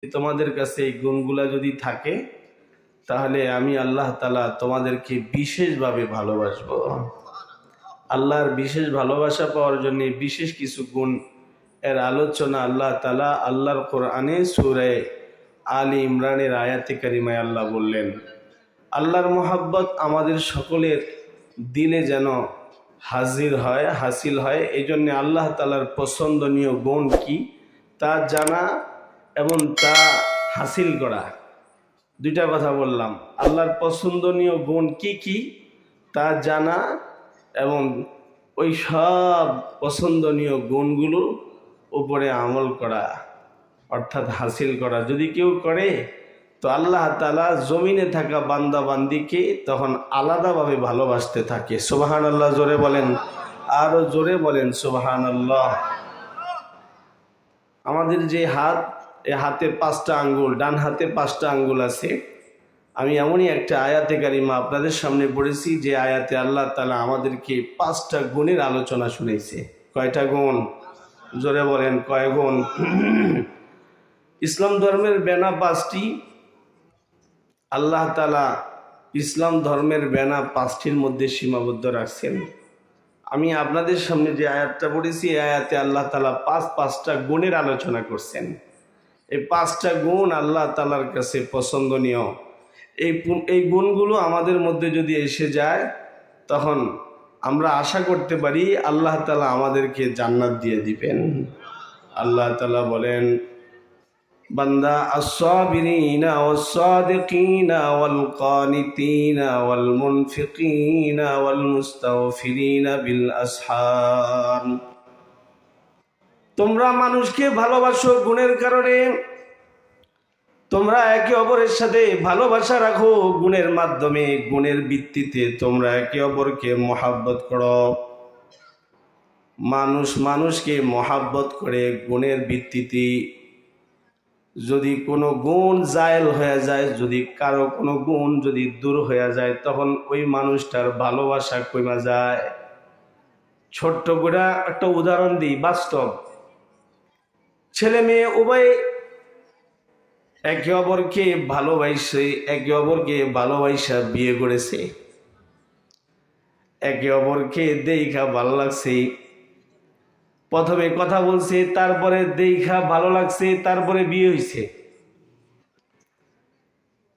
তোমাদের কাছে এই গুণগুলা যদি থাকে তাহলে আমি আল্লাহ তাআলা তোমাদেরকে বিশেষভাবে ভালোবাসবো। আল্লাহর বিশেষ ভালোবাসা পাওয়ার জন্য বিশেষ কিছু গুণ এর আলোচনা আল্লাহ তাআলা আল্লাহর কোরআনে সূরা আলী ইমরানের আয়াতে কারিমায় আল্লাহ বললেন, আল্লাহর মোহাব্বত আমাদের সকলের দিলে যেন হাসিল হয়। এই জন্য আল্লাহ তাআলার পছন্দনীয় গুণ কি তা জানা এবং তা হাসিল করা। দুইটা কথা বললাম, আল্লাহর পছন্দনীয় গুণ কি কি তা জানা এবং ওই সব পছন্দনীয় গুণগুলো উপরে আমল করা, অর্থাৎ হাসিল করা। যদি কেউ করে তো আল্লাহ তাআলা জমিনে থাকা বান্দা বান্দিকে তখন আলাদাভাবে ভালোবাসতে থাকে। সুবহানাল্লাহ জোরে বলেন, আরো জোরে বলেন সুবহানাল্লাহ। আমাদের যে হাত, এ হাতে 5টা আঙ্গুল, ডান হাতে 5টা আঙ্গুল আছে। আমি এমনই একটা আয়াতে কারিমা আপনাদের সামনে পড়েছি যে আয়াতে আল্লাহ তাআলা আমাদেরকে 5টা গুণের আলোচনা শুনেছে। কয়টা গুণ? জোরে বলেন, কয় গুণ? ইসলাম ধর্মের বেনা 5টি। আল্লাহ তাআলা ইসলাম ধর্মের বেনা 5টির মধ্যে সীমাবদ্ধ রাখছেন। আমি আপনাদের সামনে যে আয়াতটা পড়েছি এই আয়াতে আল্লাহ তাআলা 5টা গুণের আলোচনা করছেন। এই 5টা গুণ আল্লাহ তাআলার কাছে পছন্দনীয়। এই গুণগুলো আমাদের মধ্যে যদি এসে যায় তখন আমরা আশা করতে পারি আল্লাহ তাআলা আমাদেরকে জান্নাত দিয়ে দিবেন। আল্লাহ তাআলা বলেন, বান্দা আস-সাবিরিনা ওয়াস-সাদিকিনা ওয়াল-কানিতিনা ওয়াল-মুনফিকিনা ওয়াল-মুস্তাগফিরিনা বিল আসহার। তোমরা মানুষকে ভালোবাসো গুণের কারণে, তোমরা একে অপরের সাথে ভালোবাসা রাখো গুণের মাধ্যমে, গুণের ভিত্তিতে তোমরা একে অপরকে মহাব্বত করো। মানুষ মানুষকে মহাব্বত করে গুণের ভিত্তিতে। যদি কোনো গুণ জায়েল হয়ে যায়, যদি কারো কোনো গুণ যদি দূর হয়ে যায় তখন ওই মানুষটার ভালোবাসা কমে যায়। ছোট্ট করে একটা উদাহরণ দিই, বাস্তব। ছেলে মেয়ে উভয় একে অপরকে ভালোবাসা বিয়ে করেছে। একে অপরকে দেখা ভালো লাগছে, প্রথমে কথা বলছে, তারপরে দেখা ভালো লাগছে, তারপরে বিয়ে হয়েছে।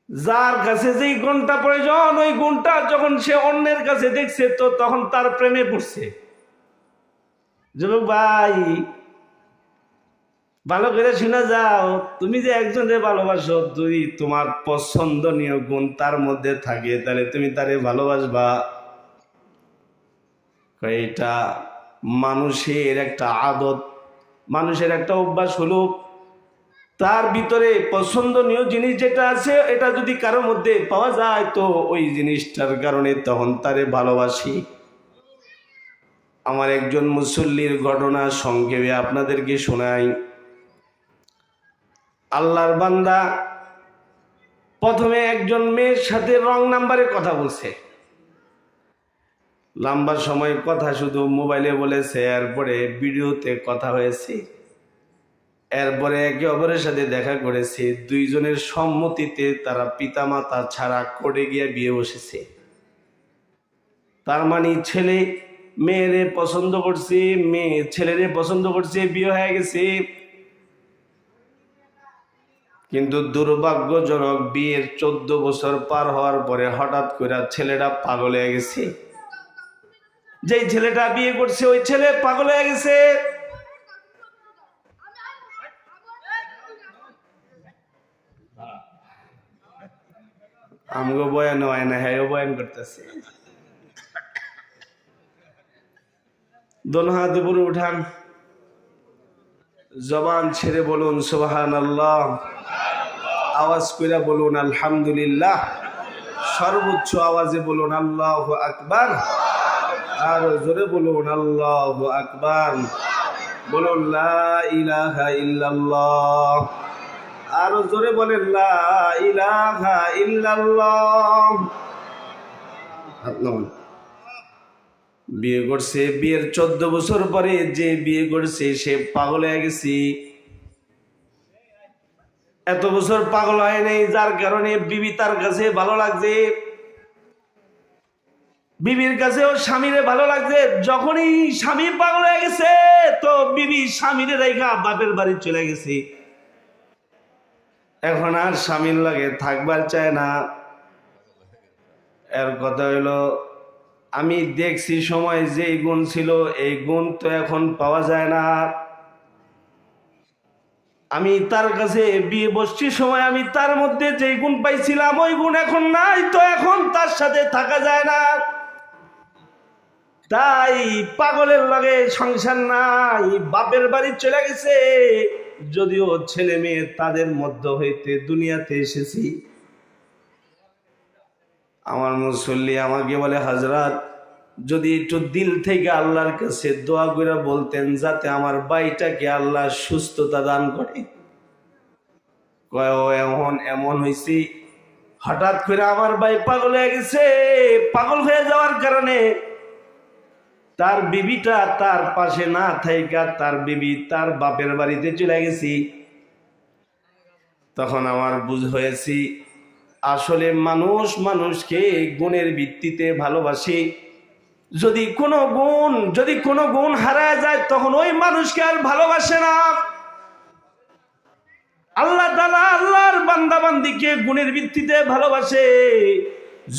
যার কাছে যেই গুণটা প্রয়োজন ওই গুণটা যখন সে অন্যের কাছে দেখছে তো তখন তার প্রেমে পড়ছে। যুবক ভাই, ভালো করে শুনে যাও, তুমি যে একজনের ভালোবাসো, যদি তোমার পছন্দনীয় গুণ তার মধ্যে থাকে তাহলে তুমি তারে ভালোবাসবা। এটা মানুষের একটা আদত, মানুষের একটা অভ্যাস হলো তার ভিতরে পছন্দনীয় জিনিস যেটা আছে এটা যদি কারো মধ্যে পাওয়া যায় তো ওই জিনিসটার কারণে তখন তারে ভালোবাসি। আমার একজন মুসল্লির ঘটনা সংক্ষেপে আপনাদেরকে শোনাই। আল্লাহর বান্দা প্রথমে একজন মেয়ের সাথে রং নাম্বারে কথা বলছে। লম্বা সময় কথা শুধু মোবাইলে বলেছে, এরপরে ভিডিওতে কথা হয়েছে, এরপরে একে অপরের সাথে দেখা করেছে। দুইজনের সম্মতিতে তারা পিতামাতা ছাড়া কোর্টে গিয়ে বিয়ে বসেছে। তার মানে ছেলে মেয়েরে পছন্দ করছে, মেয়ে ছেলেরে পছন্দ করছে, বিয়ে হয়ে গেছে। কিন্তু দুর্ভাগ্যজনক বিয়ের 14 বছর পার হওয়ার পরে হঠাৎ করে ছেলেটা পাগল হয়ে গেছে। যেই ছেলেটা বিয়ে করছে ওই ছেলে পাগল হয়ে গেছে। আমগো বয়ান হয় না, হ্যাঁ বয়ান করতেছে। দোনো হাত উপরে উঠান, জবান ছেড়ে বলুন সুবহানাল্লাহ, আওয়াজ করে বলুন আলহামদুলিল্লাহ, সর্বোচ্চ আওয়াজে বলুন আল্লাহু আকবার, আর জোরে বলুন আল্লাহু আকবার। বলুন লা ইলাহা ইল্লাল্লাহ, আর জোরে বলেন লা ইলাহা ইল্লাল্লাহ। বিয়ে করছে, বিয়ের 14 বছর পরে যে বিয়ে করছে সে পাগল হয়ে গেছে। এত বছর পাগল হয় নাই, যার কারণে বিবি তার কাছে ভালো লাগছে, বিবির কাছেও স্বামীরে ভালো লাগছে। যখনই স্বামী পাগল হয়ে গেছে তো বিবি স্বামীরে রেখা বাপের বাড়ি চলে গেছে। এখন আর স্বামীর লাগে থাকবার চায় না। এর কথা হইলো, আমি দেখছি সময় যে গুণ ছিল এই গুণ তো এখন পাওয়া যায় না। আমি তার কাছে বিয়ে বসছি সময় আমি তার মধ্যে যে গুণ পাইছিলাম ওই গুণ এখন নাই, তো এখন তার সাথে থাকা যায় না। তাই পাগলের লগে সংসার নাই, বাপের বাড়ি চলে গেছে। যদিও ছেলে মেয়ে তাদের মধ্য হইতে দুনিয়াতে এসেছি। আমার মুসল্লি আমাকে বলে, হযরত যদি একটু দিল থেকে আল্লাহর কাছে দোয়া করে বলতেন যাতে আমার ভাইটাকে আল্লাহ সুস্থতা দান করে। কয় ও এমন হয়েছি, হঠাৎ করে আমার ভাই পাগল হয়ে গেছে। পাগল হয়ে যাওয়ার কারণে তার বিবিটা তার পাশে না থাইকা তার বিবি তার বাপের বাড়িতে চলে গেছি। তখন আমার বুঝ হয়েছি আসলে মানুষ মানুষকে গুণের ভিত্তিতে ভালোবাসে। যদি কোনো গুণ হারায় যায় তখন ওই মানুষকে আর ভালোবাসে না। আল্লাহ তাআলা আল্লাহর বান্দা বান্দিকে গুণের ভিত্তিতে ভালোবাসে।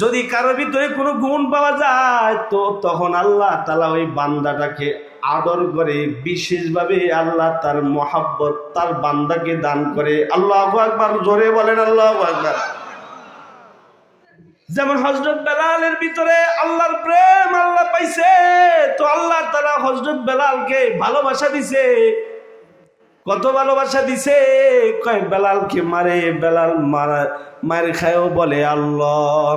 যদি কারো ভিতরে কোনো গুণ পাওয়া যায় তো তখন আল্লাহ তাআলা ওই বান্দাটাকে আদর করে, বিশেষভাবে আল্লাহ তার মহাব্বত তার বান্দাকে দান করে। আল্লাহু আকবার, জোরে বলেন আল্লাহু আকবার। যেমন হযরত বেলালের ভিতরে আল্লাহর প্রেম আল্লাহ পাইছে, তো আল্লাহ তাআলা হযরত বেলালকে ভালোবাসা দিছে। কত ভালোবাসা দিছে, কয় বেলালকে মারে, বেলাল মার খায়ও বলে আল্লাহ,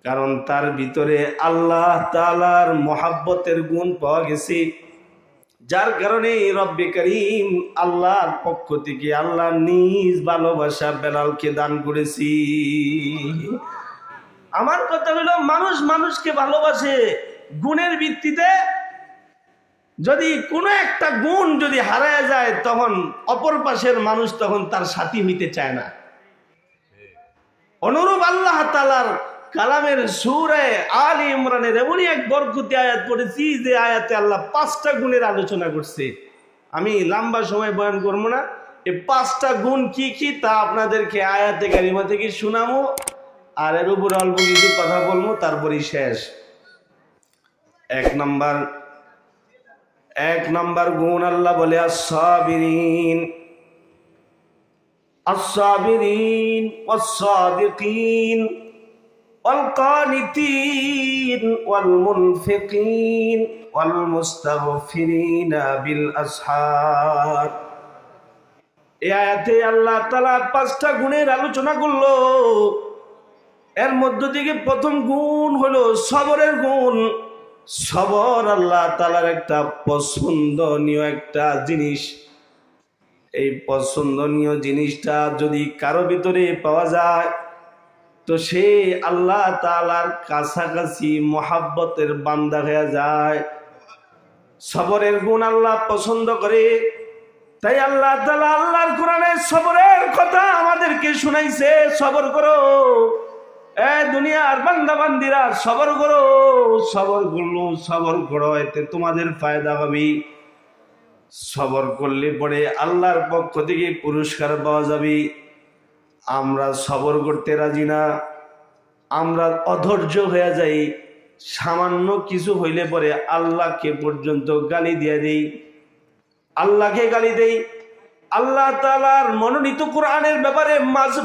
কারণ তার ভিতরে আল্লাহ তাআলার মহাব্বতের গুণ পাওয়া গেছে। যার কারণে রব্বে করিম আল্লাহর পক্ষ থেকে আল্লাহ নিজ ভালোবাসা বেলালকে দান করেছি। আমার কথা হলো, মানুষ মানুষকে ভালোবাসে গুণের ভিত্তিতে। যদি কোনো একটা গুণ যদি হারায় যায় তখন অপর পাশের মানুষ তখন তার সাথী হইতে চায় না। অনুরূপ আল্লাহ তাআলার কালামের সূরা আলে ইমরানের এমনই এক বরকতি আয়াত পড়েছি যে আয়াতে আল্লাহ 5টা গুণের আলোচনা করছে। আমি লম্বা সময় বয়ান করব না, এই 5টা গুণ কি কি তা আপনাদেরকে আয়াতে কারিমা থেকে শোনাবো, আর এর উপর অল্প কিছু কথা বলবো, তারপরই শেষ। এক নাম্বার গুণ আল্লাহ বলে আস-সাবিরিন ওয়াস-সাদিকিন ওয়াল কানিতিন ওয়াল মুনফিকিন ওয়াল মুস্তাগফিরিনা বিল আসহার। এই আয়াতে আল্লাহ তাআলা 5টা গুণের আলোচনা করলো। এর মধ্য থেকে প্রথম গুণ হলো সবরের গুণ। সবর আল্লাহ তাআলার একটা পছন্দনীয় একটা জিনিস। এই পছন্দনীয় জিনিসটা যদি কারো ভিতরে পাওয়া যায় তো সে আল্লাহ তাআলার কাছাকাছি মহাব্বতের বান্দা হয়ে যায়। সবরের গুণ আল্লাহ পছন্দ করে, তাই আল্লাহ তাআলা আল্লাহর কোরআনে সবরের কথা আমাদেরকে শুনাইছে। সবর করো দুনিয়ার বান্দা বান্দিরা, সবর করো, সবর করো, এতে তোমাদের ফায়দা হবে। সবর করলে পরে আল্লাহর পক্ষ থেকে পুরস্কার পাওয়া যাবে। আমরা সবর করতে রাজি না, আমরা অধৈর্য হয়ে যাই। সামান্য কিছু হইলে পরে আল্লাহকে পর্যন্ত গালি দিয়ে দেই, আল্লাহকে গালি দেই। আল্লাহ তাআলার মনোনীত কোরআনের ব্যাপারে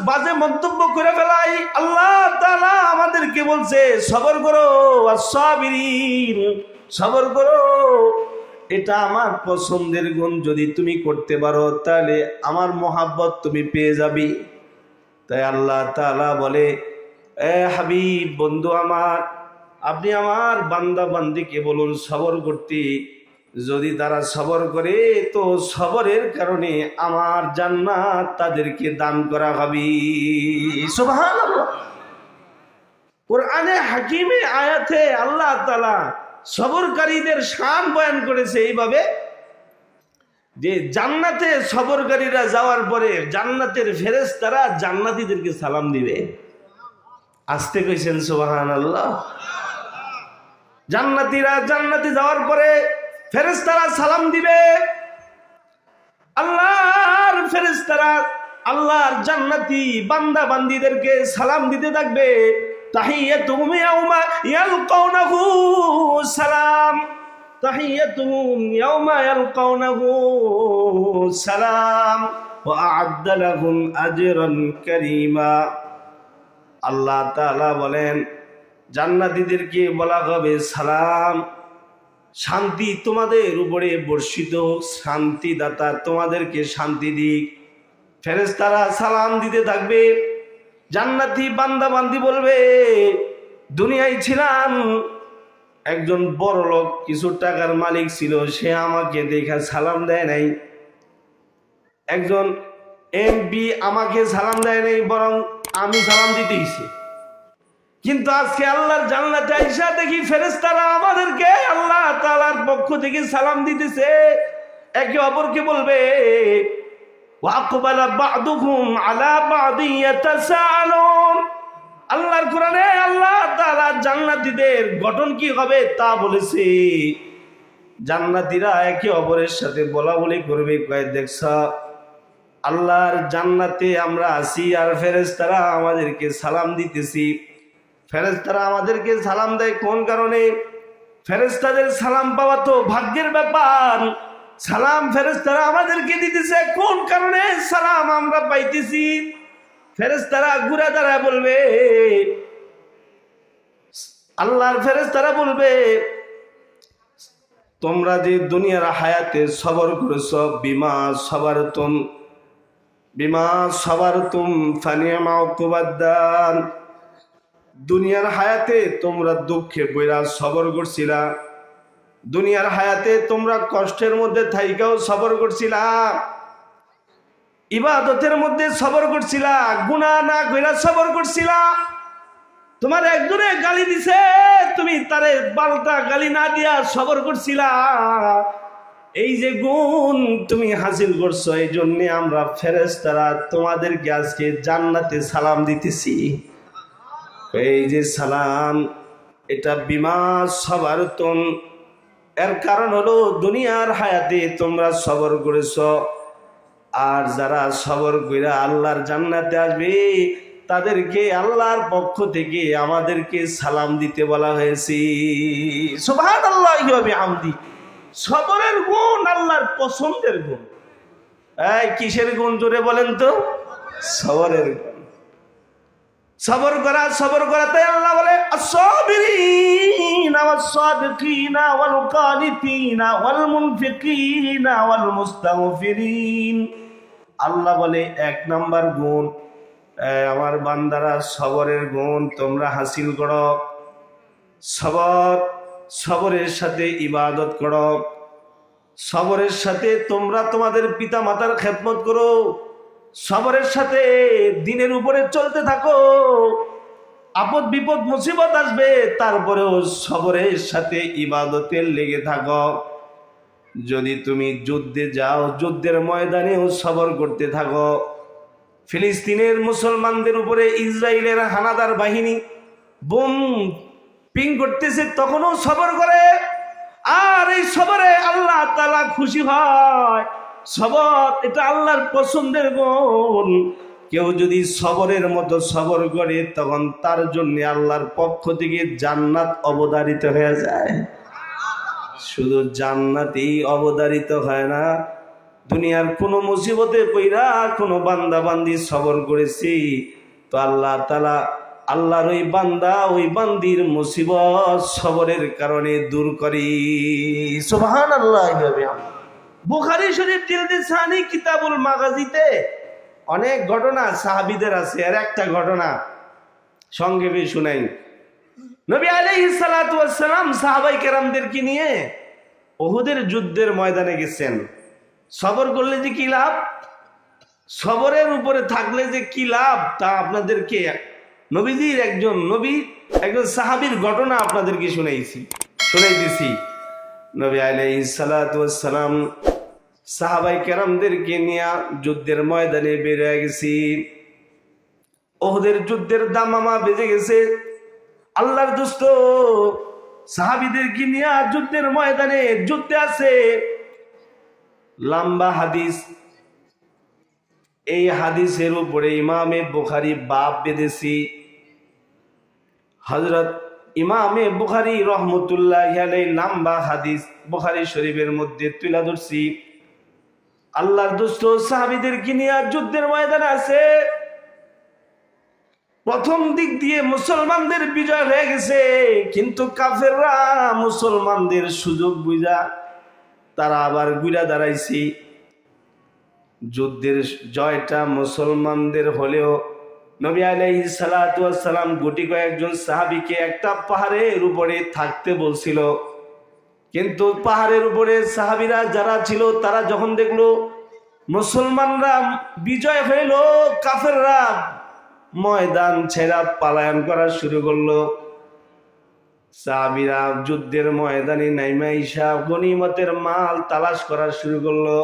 বাজে মন্তব্য করে ফেলাই। আল্লাহ তাআলা আমাদেরকে বলছে সবর করো, আস-সাবিরিন, সবর করো। এটা আমার পছন্দের গুণ, যদি তুমি করতে পারো তাহলে আমার মহাব্বত তুমি পেয়ে যাবে। তাই আল্লাহ তাআলা বলে, এ হাবিব, বন্ধু আমার, আপনি আমার বান্দা বান্দিকে বলুন সবর করতে। যদি তারা সবর করে তো সবরের কারণে আমার জান্নাত তাদেরকে দান করা হবে। সুবহানাল্লাহ। কোরআনে হাকিমে আয়াতে আল্লাহ তাআলা সবরকারীদের শান বয়ান করেছে এইভাবে, যে জান্নাতে সবরকারীরা যাওয়ার পরে জান্নাতের ফেরেশতারা জান্নাতীদেরকে সালাম দিবে। আসতে কইছেন সুবহানাল্লাহ। জান্নাতীরা জান্নাতে যাওয়ার পরে ফেরেশতারা সালাম দিবে। আল্লাহর ফেরেশতারা আল্লাহর জান্নাতি বান্দা বান্দীদেরকে সালাম দিতে থাকবে। তাহিয়াতুহুম ইয়াউমা ইয়ালকাউনাহু সালাম, তাহিয়াতুহুম ইয়াউমা ইয়ালকাউনাহু সালাম ওয়া আ'আদ্দা লাহুম আজরান কারীমা। আল্লাহ তাআলা বলেন জান্নাতীদেরকে বলা হবে সালাম, শান্তি তোমাদের উপরে বর্ষিত হোক, শান্তিদাতা তোমাদেরকে শান্তি দিক। ফেরেশতারা সালাম দিতে থাকবে। জান্নাতি বান্দা বান্দি বলবে দুনিয়ায় ছিলাম, একজন বড় লোক কিছু টাকার মালিক ছিল, সে আমাকে দেখা সালাম দেয় নাই। একজন এমপি আমাকে সালাম দেয় নাই, বরং আমি সালাম দিতে গেছি। কিন্তু আজকে আল্লাহর জান্নাতে আইসা দেখি ফেরেশতারা আমাদেরকে আল্লাহ তাআলার পক্ষ থেকে সালাম দিতেছে। একে অপরকে বলবে ওয়াকবালা বা'দুহুম আলা বা'দি ইয়াতাসাআলুন। আল্লাহর কোরআনে আল্লাহ তাআলা জান্নাতীদের গঠন কি হবে তা বলেছে। জান্নাতীরা একে অপরের সাথে বলা বলি করবে, কয় দেখছ আল্লাহর জান্নাতে আমরা আছি আর ফেরেশতারা আমাদেরকে সালাম দিতেছি। ফেরেশতারা আমাদেরকে সালাম দেয় কোন কারণে? ফেরেশতাদের সালাম পাওয়া তো ভাগ্যের ব্যাপার। সালাম ফেরেশতারা আমাদেরকে দিতেছে কোন কারণে সালাম আমরা পাইতেছি? ফেরেশতারা ঘুরে দাঁড়ায় বলবে, আল্লাহর ফেরেশতারা বলবে তোমরা যে দুনিয়ার হায়াতে সবর করেছো, বিমা সাবারতুম ফানি'মা উকুবাদ। দুনিয়ার হায়াতে তোমরা দুঃখে বইরা সবর করছিলা, দুনিয়ার হায়াতে তোমরা কষ্টের মধ্যে থাইকাও সবর করছিলা, ইবাদতের মধ্যে সবর করছিলা, গুনাহ না কইরা সবর করছিলা। তোমার একজনে গালি দিছে, তুমি তারে পাল্টা গালি না দিয়া সবর করছিলা। এই যে গুণ তুমি হাসিল করছো, এই জন্য আমরা ফেরেশতারা তোমাদেরকে আজকে জান্নাতে সালাম দিতেছি। এই যে সালাম, এটা বিমা সাবারতুম, এর কারণ হলো দুনিয়ার হায়াতে তোমরা সবর করেছো। আর যারা সবর কইরা আল্লাহর জান্নাতে আসবে তাদেরকে আল্লাহর পক্ষ থেকে আমাদেরকে সালাম দিতে বলা হয়েছে। সুবহানাল্লাহি ওয়া বিহামদি। সবরের গুণ আল্লাহর পছন্দের গুণ। এই কিসের গুণ জোরে বলেন তো? সবরের গুণ। সবর করা তাই আল্লাহ বলে আস-সাবিরিনা ওয়াস-সাদিকিনা ওয়াল কানিতিনা ওয়াল মুনফিকিনা ওয়াল মুস্তাগফিরিন। আল্লাহ বলে এক নাম্বার গুণ, আমার বান্দারা সবরের গুণ তোমরা হাসিল করো। সবরের সাথে ইবাদত করো, সবরের সাথে তোমরা তোমাদের পিতা মাতার খেদমত করো, সবরের সাথে দিনের উপরে চলতে থাকো। আপদ বিপদ মুসিবত আসবে, তারপরেও সবরের সাথে ইবাদতে লেগে থাকো। যদি তুমি যুদ্ধে যাও, যুদ্ধের ময়দানেও সবর করতে থাকো। ফিলিস্তিনের মুসলমানদের উপরে ইসরায়েলের হানাদার বাহিনী বোম পিং করতেছে, তখনও সবর করে। আর এই সবরে আল্লাহ তাআলা খুশি হয়। সবর এটা আল্লাহর পছন্দের গুণ। কেউ যদি সবরের মতো সবর করে, তখন তার জন্য আল্লাহর পক্ষ থেকে জান্নাত অবধারিত হয়ে যায়। শুধু জান্নাতই অবধারিত হয় না, দুনিয়ার কোনো মুসিবতে পইরা কোনো বান্দা বান্দি সবর করেছি তো আল্লাহ তাআলা আল্লাহর ওই বান্দা ওই বান্দির মুসিবত সবরের কারণে দূর করি। সুবহানাল্লাহ। বুখারী শরীফ জিলদে সানি কিতাবুল মাগাজিতে অনেক ঘটনা সাহাবীদের আছে। আর একটা ঘটনা সংক্ষেপে শুনাই। নবী আলাইহিস সালাতু ওয়াস সালাম সাহাবায়ে কেরামদেরকে নিয়ে উহুদের যুদ্ধের ময়দানে গেছেন। সবর করলে যে কি লাভ, সবরের উপরে থাকলে যে কি লাভ, তা আপনাদেরকে নবীজির একজন সাহাবীর ঘটনা আপনাদেরকে শুনাইতেছি। নবী আলাইহিস সালাতু ওয়াস সালাম সাহাবাই কেরামদেরকে নিয়ে যুদ্ধের ময়দানে বের হয়ে গেছি। ওহদের যুদ্ধের দামামা বেজে গেছে। আল্লাহর দোস্ত সাহাবীদেরকে নিয়ে যুদ্ধের ময়দানে যুদ্ধে আছে। লম্বা হাদিস, এই হাদিসের উপরে ইমামে বুখারী বাব বেঁধেছি। হযরত ইমামে বুখারী রহমতুল্লাহি আলাইহি লম্বা হাদিস বুখারী শরীফের মধ্যে তুলে ধরছি। আল্লাহর দোস্ত সাহাবীদেরকে নিয়ে যুদ্ধের ময়দানে আছে। প্রথম দিক দিয়ে মুসলমানদের বিজয় হয়ে গেছে, কিন্তু কাফেররা মুসলমানদের সুযোগ বুঝা তারা আবার ঘুরে দাঁড়াইছে। যুদ্ধের জয়টা মুসলমানদের হলেও নবী আলাইহিস সালাতু ওয়াস সালাম গুটি কয়েকজন সাহাবীকে একটা পাহাড়ের উপরে থাকতে বলছিল, কিন্তু পাহাড়ের উপরে সাহাবীরা যারা ছিল তারা যখন দেখলো মুসলমানরা বিজয় হইল, কাফেররা ময়দান ছেড়া পালায়ন করা শুরু করলো। সাহাবীরা যুদ্ধের ময়দানে নাইমা ইসা গনিমতের মাল তালাশ করা শুরু করলো।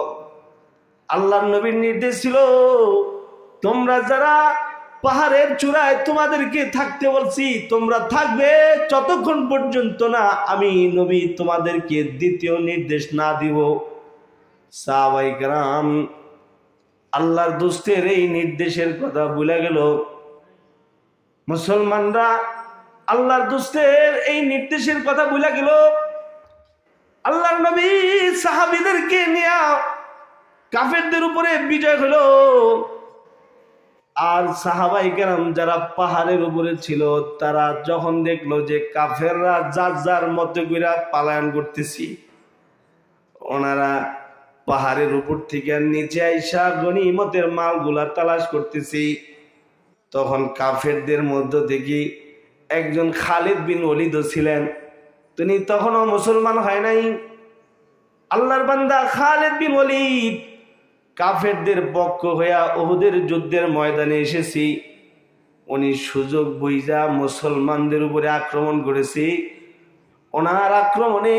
আল্লাহর নবীর নির্দেশ ছিল, তোমরা যারা পাহাড়ের চূড়ায় তোমাদেরকে থাকতে বলছি তোমরা থাকবে যতক্ষণ পর্যন্ত না আমি নবী তোমাদেরকে দ্বিতীয় নির্দেশ না দিব। সাহাবায়ে কেরাম আল্লাহর দোস্তের এই নির্দেশের কথা ভুলে গেল। মুসলমানরা আল্লাহর দোস্তের এই নির্দেশের কথা ভুলে গেল। আল্লাহর নবী সাহাবীদেরকে নিয়ে কাফেরদের উপরে বিজয় হলো। আর সাহাবায়ে কেরাম যারা পাহাড়ের উপরে ছিল তারা যখন দেখলো যে কাফেররা যার যার মতো করে পালায়ন করতেছি, ওনারা পাহাড়ের উপর থেকে নিচে আইসা গনিমতের মালগুলা তালাশ করতেছি, তখন কাফেরদের মধ্য থেকে একজন খালিদ বিন ওলীদ ছিলেন। তিনি তখনও মুসলমান হয় নাই। আল্লাহর বান্দা খালিদ বিন ওলীদ কাফেরদের পক্ষ হইয়া উহুদের যুদ্ধের ময়দানে এসেছি। উনি সুযোগ বুঝা মুসলমানদের উপরে আক্রমণ করেছি। ওনার আক্রমণে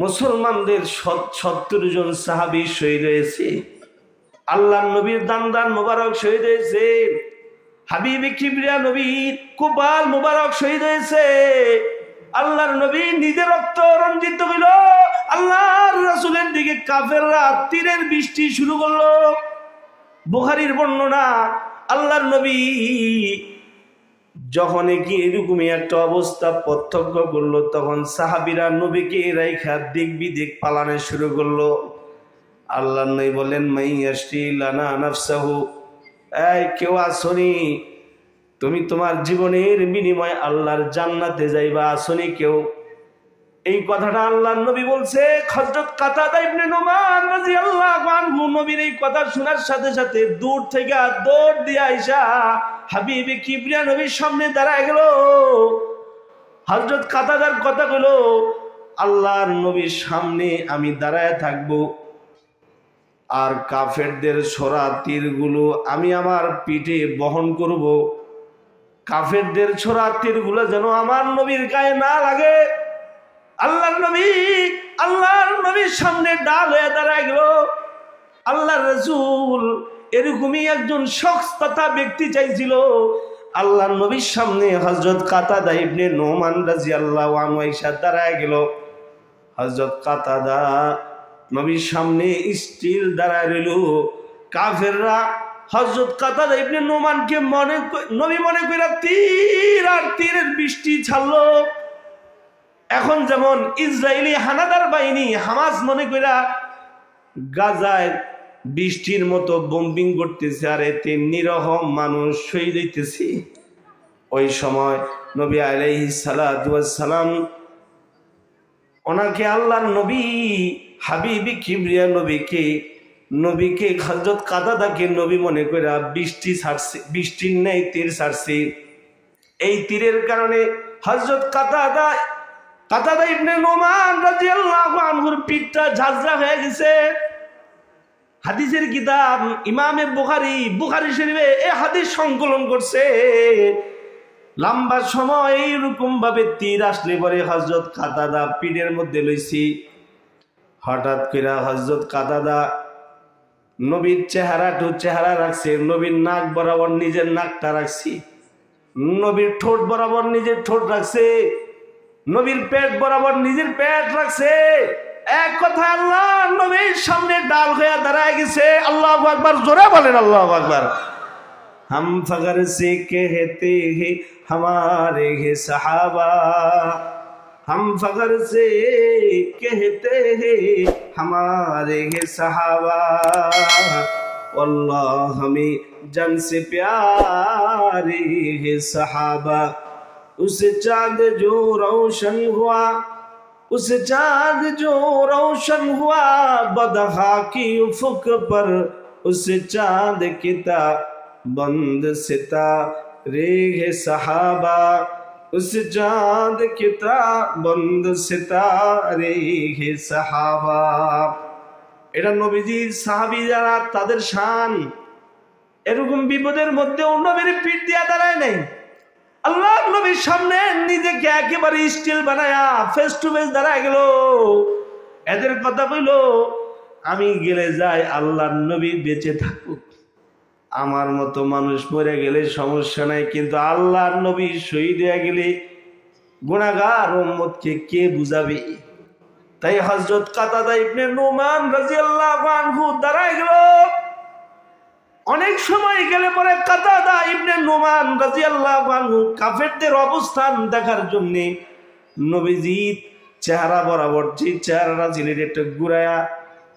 মুসলমানদের ৭০ জন সাহাবী শহীদ হয়েছে। আল্লাহর নবীর দান মুবারক শহীদ হয়েছে। হাবিবে কিবরিয়া নবীর কুবাল মুবারক শহীদ হয়েছে। আল্লাহর নবী নিজের রক্ত রঞ্জিত হইল। আল্লাহর রাসূলের দিকে কাফেররা তীরের বৃষ্টি শুরু করলো। বুখারীর বর্ণনা, আল্লাহর নবী যখন কি এরকমই একটা অবস্থা প্রত্যক্ষ করলো, তখন সাহাবীরা নবীকে রাইখা দিক বিদিক পালানো শুরু করলো। আল্লাহর নবী বলেন, মাইয়াশরি লানা নাফসাহু, এই কেউ আসনি, তুমি তোমার জীবনের বিনিময়ে আল্লাহর জান্নাতে যাইবা, আসনি কেউ? এই কথাটা আল্লাহর নবী বলছে। হযরত কাতাদা ইবনে নুমান রাদিয়াল্লাহু আনহু নবীর এই কথা শোনার সাথে সাথে দূর থেকে দৌড় দিয়ে আইসা হাবিবে কিবরিয়া নবীর সামনে দাঁড়ায় গেল। হযরত কাতাদার কথা হলো, আল্লাহর নবীর সামনে আমি দাঁড়ায় থাকবো, আর কাফেরদের ছোড়া তীরগুলো আমি আমার পিঠে বহন করব। কাফেরদের ছোড়া তীরগুলো যেন আমার নবীর গায়ে না লাগে। আল্লাহর নবীর সামনে ডাল হয়ে দাঁড়ায় গেল। আল্লাহর রাসূল এরকমই একজন শখস তথা ব্যক্তি চাইছিল। আল্লাহর নবীর সামনে হযরত কাতাদা ইবনে নুমান রাদিয়াল্লাহু আনহু এসে দাঁড়ায় গেল। হযরত কাতাদা নবীর সামনে স্থির দাঁড়ায় রইল। কাফেররা হযরত কাতাদা ইবনে নুমানকে নবী মনে করে তীর আর তীরের বৃষ্টি ছাড়লো। এখন যেমন ইসরায়েলি হানাদার বাহিনী হামাস মনে করে গাজায় বৃষ্টির মতো বোম্বিং করতেছে, আর এতে নিরহ মানুষ শহীদ হইতেছে। ওই সময় নবী আলাইহিস সালাতু ওয়াস সালাম ওনাকে আল্লাহর নবী হাবিবে কিবরিয়া নবীকে হযরত কাতাদাকে নবী মনে করে বৃষ্টি ছাড়ছে, বৃষ্টির ন্যায় তীর ছাড়ছে। এই তীরের কারণে হযরত কাতাদা ইবনে নুমান রাদিয়াল্লাহু আনহুর পিঠটা ঝাঁঝরা হয়ে গেছে। হাদিসের কিতাব ইমামে বুখারী শরীফে এই হাদিস সংকলন করছে। লম্বা সময় এইরকম ভাবে তীর আসলে পরে হযরত কাতাদা পিঠের মধ্যে লইছি। হঠাৎ করে হযরত কাতাদা নবীর চেহারা রাখছে, নবীর নাক বরাবর নিজের নাকটা রাখছি, নবীর ঠোঁট বরাবর নিজের ঠোঁট রাখছে, নবীর পেট বরাবর নিজের পেট রাখছে। এক কথা আল্লাহ নবীর সামনে ডাল হয়ে দাঁড়ায় গেছে। আল্লাহু আকবার, জোরে বলেন আল্লাহু আকবার। हम फगर से कहते हैं हमारे हैं सहाबा, हम फगर से कहते हैं हमारे हैं सहाबा, अल्लाह हमें जन से प्यारे हैं सहाबा। उस चांद जो रोशन हुआ, उस चांद जो रोशन हुआ बदहा की उफुक पर, उस चांद की बंद सितारे है सहाबा, उस चांद की बंद सितारे है सहाबा। এটা নবীজির সাহাবী যারা তাদের শান, এরকম বিপদের মধ্যেও নবীর পিঠ দিয়া দাঁড়ায় নাই। আল্লাহ নবীর সামনে নিজেকে একেবারে স্টিল বানায়া ফেস টু ফেস দাঁড়ায় গেল। এদের কথা কইল, আমি গেলে যাই, আল্লাহর নবী বেঁচে থাকুক, আমার মতো মানুষ মরে গেলে সমস্যা নাই, কিন্তু আল্লাহর নবী শহীদ হয়ে গেলে গুনাহগার উম্মতকে কে বুঝাবে? তাই হযরত কাতাদা ইবনে নুমান রাদিয়াল্লাহু আনহু দাঁড়ায় গেল। অনেক সময় গেলে পরে কাতাদা ইবনে নুমান রাদিয়াল্লাহু আনহু কাফেরদের অবস্থান দেখার জন্য নবীজির চেহারা বরাবর যে চেহারাটা ছিল একটু ঘুরায়া,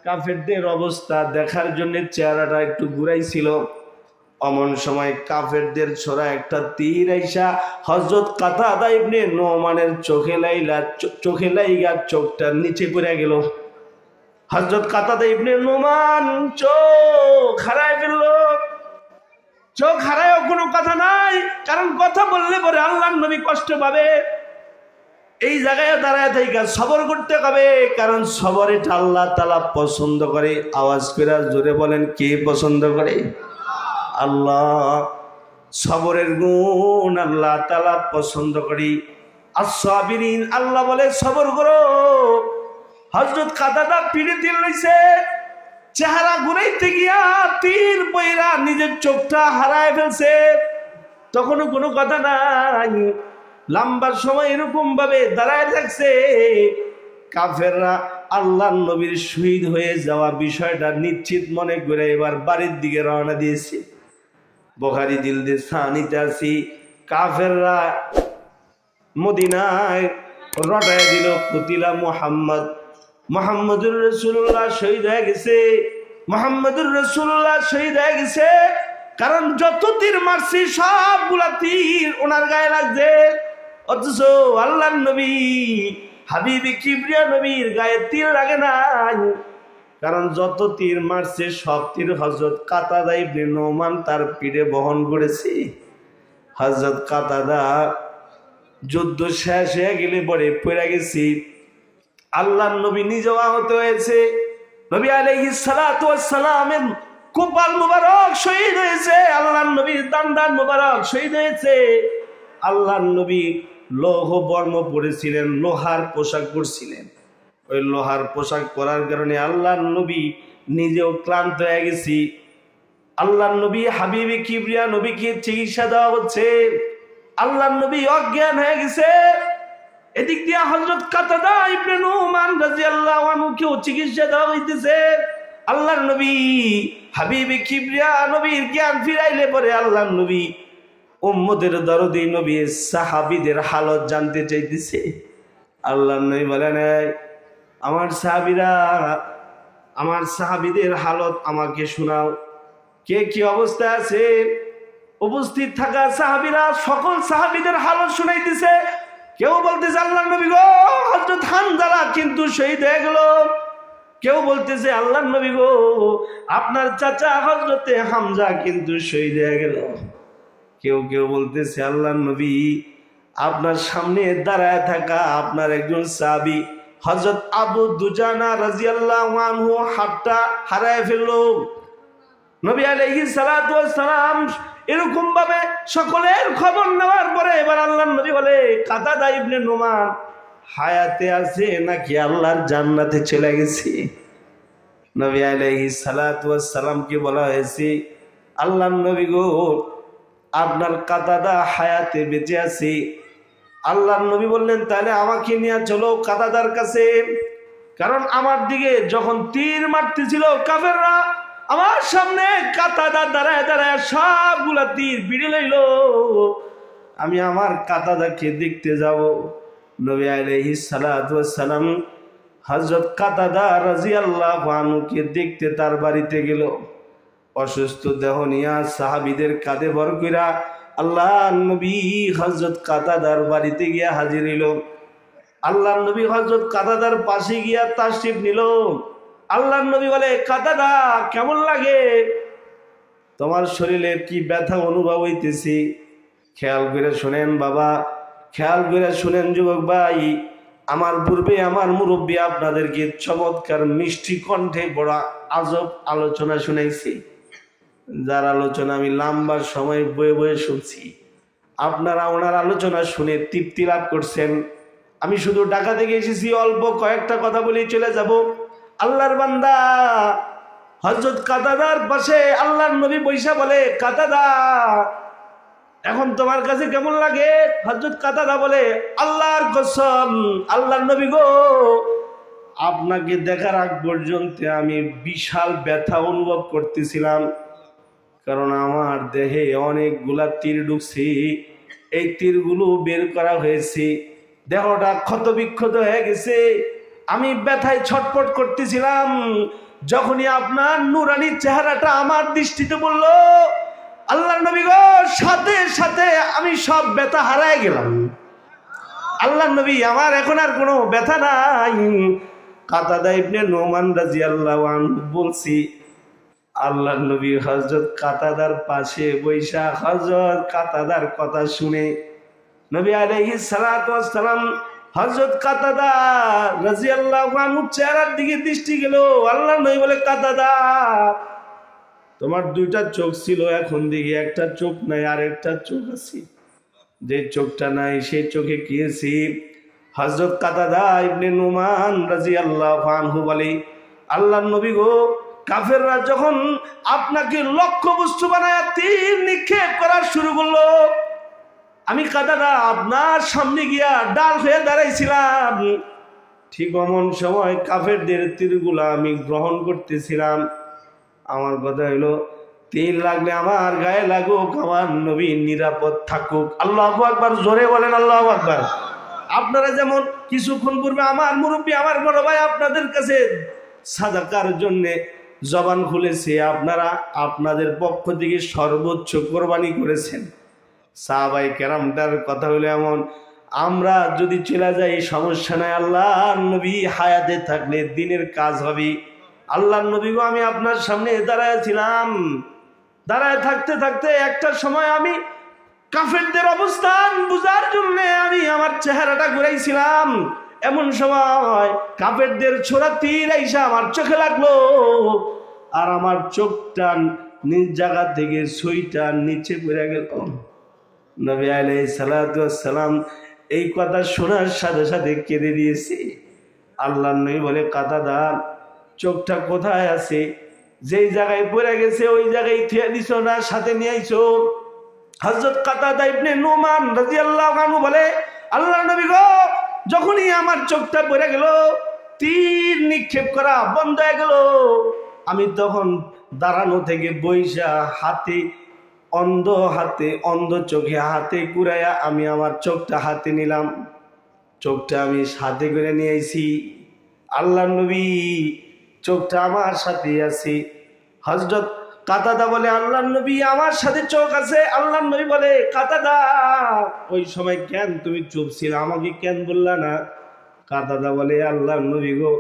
কাফেরদের অবস্থা দেখার জন্য চেহারাটা একটু ঘুরাইছিল। অমন সময় কাফেরদের ছোড়া একটা তীর আইসা হযরত কাতাদা ইবনে নুমানের চোখে লাইগা চোখটা নিচে পড়ে গেল। হযরত কাতাদা ইবনে নুমান চোখ হারায় ফেলল। চোখ হারায়ও কোনো কথা নাই, কারণ কথা বললে পরে আল্লাহর নবী কষ্ট পাবে। এই জায়গায় দাঁড়ায় থেকে সবর করতে হবে, কারণ সবর এটা আল্লাহ তাআলা পছন্দ করে। আওয়াজ করে জোরে বলেন, কে পছন্দ করে? আল্লাহ। সবরের গুণ আল্লাহ তাআলা পছন্দ করি। as-সাবিরিন, আল্লাহ বলে সবর করো। হযরত কাতাদা পিঠে তীর লইছে, চেহারা ঘুরাইতে গিয়া তীর পয়রা নিজের চোখটা হারায় ফেলছে। তখনও কোনো কথা নাই, লম্বা সময় এরকম ভাবে দাঁড়ায় থাকছে। কাফেররা আল্লাহর নবীর শহীদ হয়ে যাওয়া বিষয়টা নিশ্চিত মনে করে এবার বাড়ির দিকে রওনা দিয়েছে। বুখারী জিলদে সানিতে আছি, কাফেররা মদিনায় রটায় দিল, কুতিলা মুহাম্মদুর রাসূলুল্লাহ শহীদ হয়ে গেছে, মুহাম্মদুর রাসূলুল্লাহ শহীদ হয়ে গেছে। কারণ যত তীর মারছি সবগুলা তীর ওনার গায়ে লাগছে, অথচ আল্লাহর নবী হাবিবে কিবরিয়া নবীর গায়ে তীর লাগে নাই। কারণ যত তীর মারছে সব তীর হযরত কাতাদা ইবনে নুমান তার পিঠে বহন করেছে। হযরত কাতাদা যুদ্ধ শেষ হয়ে গেলে পরে পড়ে গেছি, আল্লাহর নবী নিজেও আহত হয়েছে। নবী আলাইহিস সালাতু ওয়াস সালামের কপাল মুবারক শহীদ হয়েছে, আল্লাহর নবীর দান্দান মুবারক শহীদ হয়েছে। আল্লাহর নবী লৌহ বর্ম পরেছিলেন, লোহার পোশাক পরছিলেন। ওই লোহার পোশাক পরার কারণে আল্লাহর নবী নিজেও ক্লান্ত হয়ে গেছি। আল্লাহর নবী হাবিবে কিবরিয়া নবীকে চিকিৎসা দেওয়া হচ্ছে, আল্লাহর নবী অজ্ঞান হয়ে গেছে। এদিক দিয়ে হযরত কাতাদা ইবনে নুমান রাদিয়াল্লাহু আনহুকেও চিকিৎসা দেওয়া হইতেছে। আল্লাহর নবী হাবিবে কিবরিয়া নবীর জ্ঞান ফিরাইলে পরে আল্লাহর নবী উম্মতের দরদি নবী সাহাবীদের হালত জানতে চাইতেছে। আল্লাহর নবী বলেন, আমার সাহাবীরা, আমার সাহাবীদের হালত আমাকে শোনাও, কে কি অবস্থা আছে। উপস্থিত থাকা সাহাবীরা সকল সাহাবীদের হালত শুনাইতেছে। কেউ বলতেছে আল্লাহর নবী গো, হযরত হামজালা কিন্তু শহীদ হয়ে গেল। কেউ বলতেছে আল্লাহর নবী গো, আপনার চাচা হযরতে হামজা কিন্তু শহীদ হয়ে গেল। কেউ কেউ বলতেছে আল্লাহর নবী, আপনার সামনে দাঁড়ায় থাকা আপনার একজন সাহাবী হযরত আবু দুজানা রাদিয়াল্লাহু আনহু হাতটা হারায় ফেলল। নবী আলাইহিস সালাতু ওয়াস সালাম এরকম ভাবে সকলের খবর নেওয়ার পরে এবার আল্লাহর নবী বলে, কাতাদা ইবনে নুমান হায়াতে আছে নাকি আল্লাহর জান্নাতে চলে গেছে? নবী আলাইহিস সালাতু ওয়াস সালামকে বলা হয়েছে, আল্লাহর নবী গো, আপনার কাতাদা হায়াতে বেঁচে আছে। আল্লাহর নবী বললেন, তাহলে আমাকে নিয়ে চলো কাতাদার কাছে। কারণ আমার দিকে যখন তীর মারতেছিল কাফেররা, আমার সামনে কাতাদা দাঁড়ায় দাঁড়ায় সবগুলা তীর বিড়ে লইল। আমি আমার কাতাদাকে দেখতে যাব। নবী আলাইহিস সালাতু ওয়াস সালাম হযরত কাতাদা রাদিয়াল্লাহু আনহুকে দেখতে তার বাড়িতে গেল। অসুস্থ দেহ নিয়া সাহাবীদের কাঁধে ভর কইরা আল্লাহর নবী হযরত কাতাদার বাড়িতে গিয়া হাজির হইল। আল্লাহর নবী হযরত কাতাদার পাশে গিয়া তাশরিফ নিল। আল্লাহর নবী বলে, কাতাদা কেমন লাগে? তোমার শরীরে কি ব্যথা অনুভব হইতেছি? খেয়াল করে শুনেন বাবা, খেয়াল করে শুনেন যুবক ভাই। আমার পূর্বে আমার মুরব্বী আপনাদেরকে চমৎকার মিষ্টি কণ্ঠে বড় আজব আলোচনা শুনাইছি, যার আলোচনা আমি লম্বা সময় বয়ে বয়ে শুনছি। আপনারা ওনার আলোচনা শুনে তৃপ্তি লাভ করছেন। আমি শুধু ঢাকা থেকে এসেছি, অল্প কয়েকটা কথা বলেই চলে যাব। আল্লাহর বান্দা হযরত কাতাদার পাশে আল্লাহর নবী বৈশা বলে, কাতাদা এখন তোমার কাছে কেমন লাগে? হযরত কাতাদা বলে, আল্লাহর কসম আল্লাহর নবী গো, আপনাকে দেখার আগ পর্যন্ত আমি বিশাল ব্যথা অনুভব করতেছিলাম। কারণ আমার দেহে অনেকগুলা তীর ঢুকছে, এই তীরগুলো বের করা হয়েছে, দেহটা ক্ষত বিক্ষত হয়ে গেছে, আমি ব্যথায় ছটফট করতেছিলাম। যখনই আপনার নুরানি চেহারাটা আমার দৃষ্টিতে পড়ল, আল্লাহর নবী গো, সাথে সাথে আমি সব ব্যথা হারায় গেলাম। আল্লাহর নবী, আমার এখন আর কোনো ব্যথা নাই। কাতাদা ইবনে নোমান রাদিয়াল্লাহু আনহু বলছি, আল্লাহর নবী হযরত কাতাদার পাশে বৈশা হযরত কাতাদার কথা শুনে নবী আলাইহিস সালাতু ওয়াস সালাম হযরত কাতাদা রাদিয়াল্লাহু আনহু চেহারার দিকে দৃষ্টি গেল। আল্লাহর নবী বলে, কাতাদা তোমার দুইটা চোখ ছিল, এখন দেখি একটা চোখ নাই, আর একটা চোখ আছে। যে চোখটা নাই সেই চোখে কি আছে? হযরত কাতাদা ইবনে নোমান রাদিয়াল্লাহু আনহু বলে, আল্লাহর নবী গো, কাফেররা যখন আপনাকে লক্ষ্যবস্তু বানায় তীর নিক্ষেপ করা শুরু করলো, আমি কাতাদা আপনার সামনে গিয়া ডাল হয়ে দাঁড়াইছিলাম। ঠিক অমন সময় কাফেরদের তীরগুলা আমি গ্রহণ করতেছিলাম। আমার কথা হলো, তীর লাগলে আমার গায়ে লাগুক, আমার নবী নিরাপদ থাকুক। আল্লাহু আকবার, জোরে বলেন আল্লাহু আকবার। আপনারা যেমন কিছুক্ষণ পূর্বে আমার মুরব্বী, আমার বড় ভাই আপনাদের কাছে সাদাকার জন্য জবান খুলেছে, আপনারা আপনাদের পক্ষ থেকে সর্বোচ্চ কোরবানি করেছেন। সাহাবায়ে কেরামটার কথা হলো এমন, আমরা যদি চলে যাই সমস্যা নাই, আল্লাহর নবী হায়াতে থাকলে দিনের কাজ হবে। আল্লাহর নবী গো, আমি আপনার সামনে দাঁড়ায় ছিলাম, দাঁড়ায় থাকতে থাকতে একটা সময় আমি কাফেরদের অবস্থান বুঝার জন্য আমি আমার চেহারাটা ঘুরাইছিলাম। এমন সময় কাফেরদের ছোড়া তীর আইসা আমার চোখে লাগলো, আর আমার চোখটা নিজ জায়গা থেকে সুইটা নিচে পড়ে গেল। নবী আলাইহিস সালাতু ওয়াস সালাম এই কথা শোনার সাথে সাথে কেঁদে দিয়েছে। আল্লাহর নবী বলে, কাতাদা চোখটা কোথায় আছে? যেই জায়গায় পড়ে গেছে ওই জায়গায় থিয়ে দিছো না, সাথে নিয়ে আইছো? হযরত কাতাদা ইবনে নোমান রাদিয়াল্লাহু আনহু বলে, আল্লাহর নবী গো, যখনই আমার চোখটা পড়ে গেল, তীর নিক্ষেপ করা বন্ধ হয়ে গেল, আমি তখন দাঁড়ানো থেকে বইসা হাতে অন্ধ চোখে হাতে কুড়াইয়া আমি আমার চোখটা হাতে নিলাম। চোখটা আমি সাথে করে নিয়ে আইছি। আল্লাহর নবী চোখটা আমার সাথে আছে। হযরত কাতাদা বলে, আল্লাহর নবী আমার সাথে চোখ আছে। আল্লাহর নবী বলে, কাতাদা ওই সময় কেন তুমি চুপ ছিলে, আমাকে কেন বললা না? কাতাদা বলে, আল্লাহর নবী গো,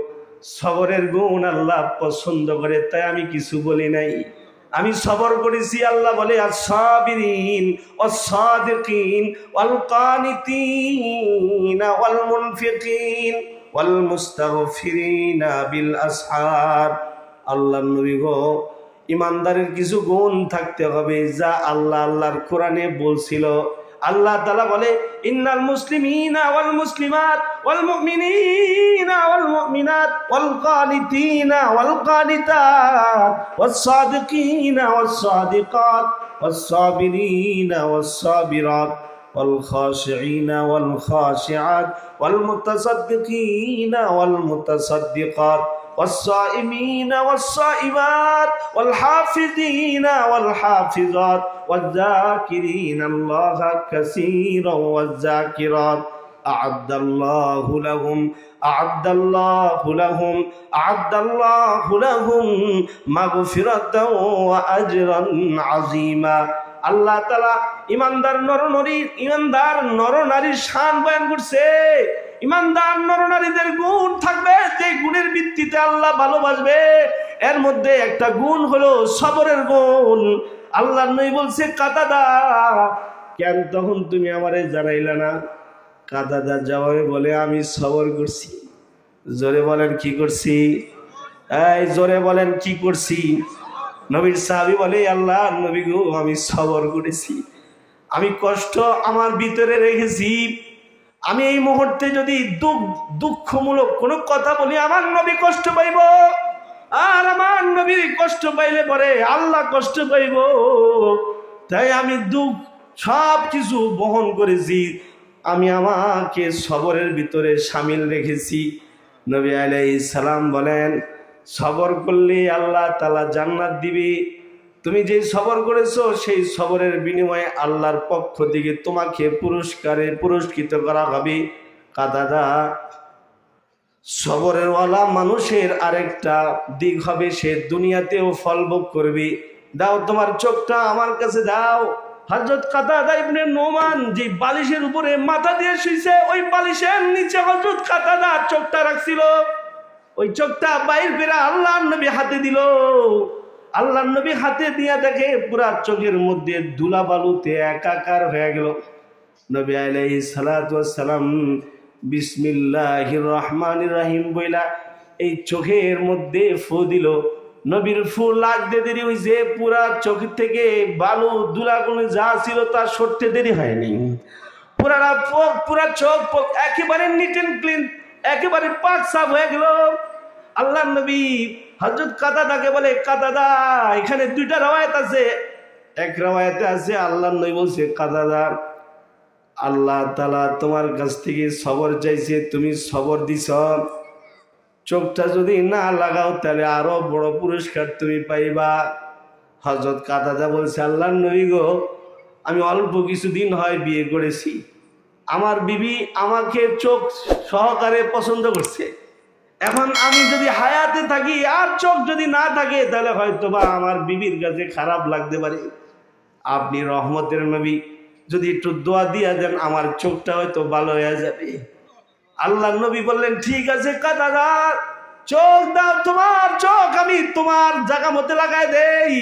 সবরের গুণ আল্লাহ পছন্দ করে, তাই আমি কিছু বলি নাই, আমি সবর করেছি। আল্লাহ বলে, আস-সাবিরিন ওয়াস-সাদিকিন ওয়াল কানিতিন ওয়াল মুনফিকিন ওয়াল মুস্তাগফিরিনা বিল আসহার। আল্লাহর নবী গো, ইমানদারের কিছু গুণ থাকতে হবে যা আল্লাহর কোরআনে বলছিল। আল্লাহ তাআলা বলে, ইন্নাল মুসলিমিনা ওয়াল মুসলিমাত والمؤمنين والمؤمنات والقانتين والقانتات والصادقين والصادقات والصابرين والصابرات والخاشعين والخاشعات والمتصدقين والمتصدقات والصائمين والصائمات والحافظين والحافظات والذاكرين الله كثيرا والذاكرات أعد الله لهم مغفرة وأجرا عظيما আল্লাহ তাআলা ইমানদার নরনারীর শান বয়ান করছে। ইমানদার নরনারীদের গুণ থাকবে, যে গুণের ভিত্তিতে আল্লাহ ভালোবাসবে। এর মধ্যে একটা গুণ হলো সবরের গুণ। আল্লাহর নবী বলছে, কাতাদা কেন তখন তুমি আমারে জানাইলা না? কাতাদা জবাবে বলে, আমি সবর করছি। জোরে বলেন কি করছি? এই জোরে বলেন কি করছি? নবীর সাহাবী বলে, আল্লাহ নবী গো, আমি সবর করেছি, আমি কষ্ট আমার ভিতরে রেখেছি। আমি এই মুহূর্তে যদি দুঃখমূলক কোনো কথা বলি, আমার নবী কষ্ট পাইব, আর আমার নবী কষ্ট পাইলে পরে আল্লাহ কষ্ট পাইব। তাই আমি দুঃখ সব কিছু বহন করেছি, আমি আমাকে সবরের ভিতরে শামিল রেখেছি। নবী আলাইহিস সালাম বলেন, সবর করলে আল্লাহ তাআলা জান্নাত দিবে। তুমি যে সবর করেছো, সেই সবরের বিনিময়ে আল্লাহর পক্ষ থেকে তোমাকে পুরস্কৃত করা হবে। কাতাদা, সবরের ওয়ালা মানুষের আরেকটা দিক হবে, সে দুনিয়াতেও ফল ভোগ করবে। দাও তোমার চোখটা আমার কাছে দাও। হযরত কাতাদা ইবনে নোমান যে বালিশের উপরে মাথা দিয়ে শুইছে, ওই বালিশের নিচে হযরত কাতাদা চোখটা রাখছিল। ওই চোখটা বাইর করে আল্লাহর নবী হাতে দিল। আল্লাহর নবী হাতে দিয়া দেখে পুরা চোখের মধ্যে ধুলা বালুতে একাকার হয়ে গেল। নবী আলাইহিস সালাতু ওয়াস সালাম বিসমিল্লাহির রহমানির রহিম বইলা এই চোখের মধ্যে ফু দিল। নবীর ফু লাগতে দেরি হইছে, পুরা চোখ থেকে বালু ধুলাগুলো যা ছিল তা সরতে দেরি হয়নি। পুরা চোখ একেবারে নিট এন্ড ক্লিন, একেবারে পাক সাফ হয়ে গেল। আল্লাহর নবী হযরত কাতাদাকে বলে, কাতাদা, এখানে দুইটা রওয়ায়াত আছে। এক রওয়ায়াতে আছে আল্লাহর নবী বলছে, কাতাদা, আল্লাহ তাআলা তোমার কাছ থেকে সবর চাইছে, তুমি সবর দিছ। চোখটা যদি না লাগাও তাহলে আরো বড় পুরস্কার তুমি পাইবা। হযরত কাতাদা বলছে, আল্লাহর নবী গো, আমি অল্প কিছুদিন হয় বিয়ে করেছি, আমার বিবি আমাকে চোখ সহকারে পছন্দ করছে। এখন আমি যদি হায়াতে থাকি আর চোখ যদি না থাকে, তাহলে হয়তো বা আমার বিবির কাছে খারাপ লাগতে পারে। আপনি রহমতের নবী, যদি একটু দোয়া দিয়া দেন, আমার চোখটা হয়তো ভালো হয়ে যাবে। আল্লাহ নবী বললেন, ঠিক আছে কাতাদা, চোখ দাও, তোমার চোখ আমি তোমার জায়গা মতে লাগাই দেই।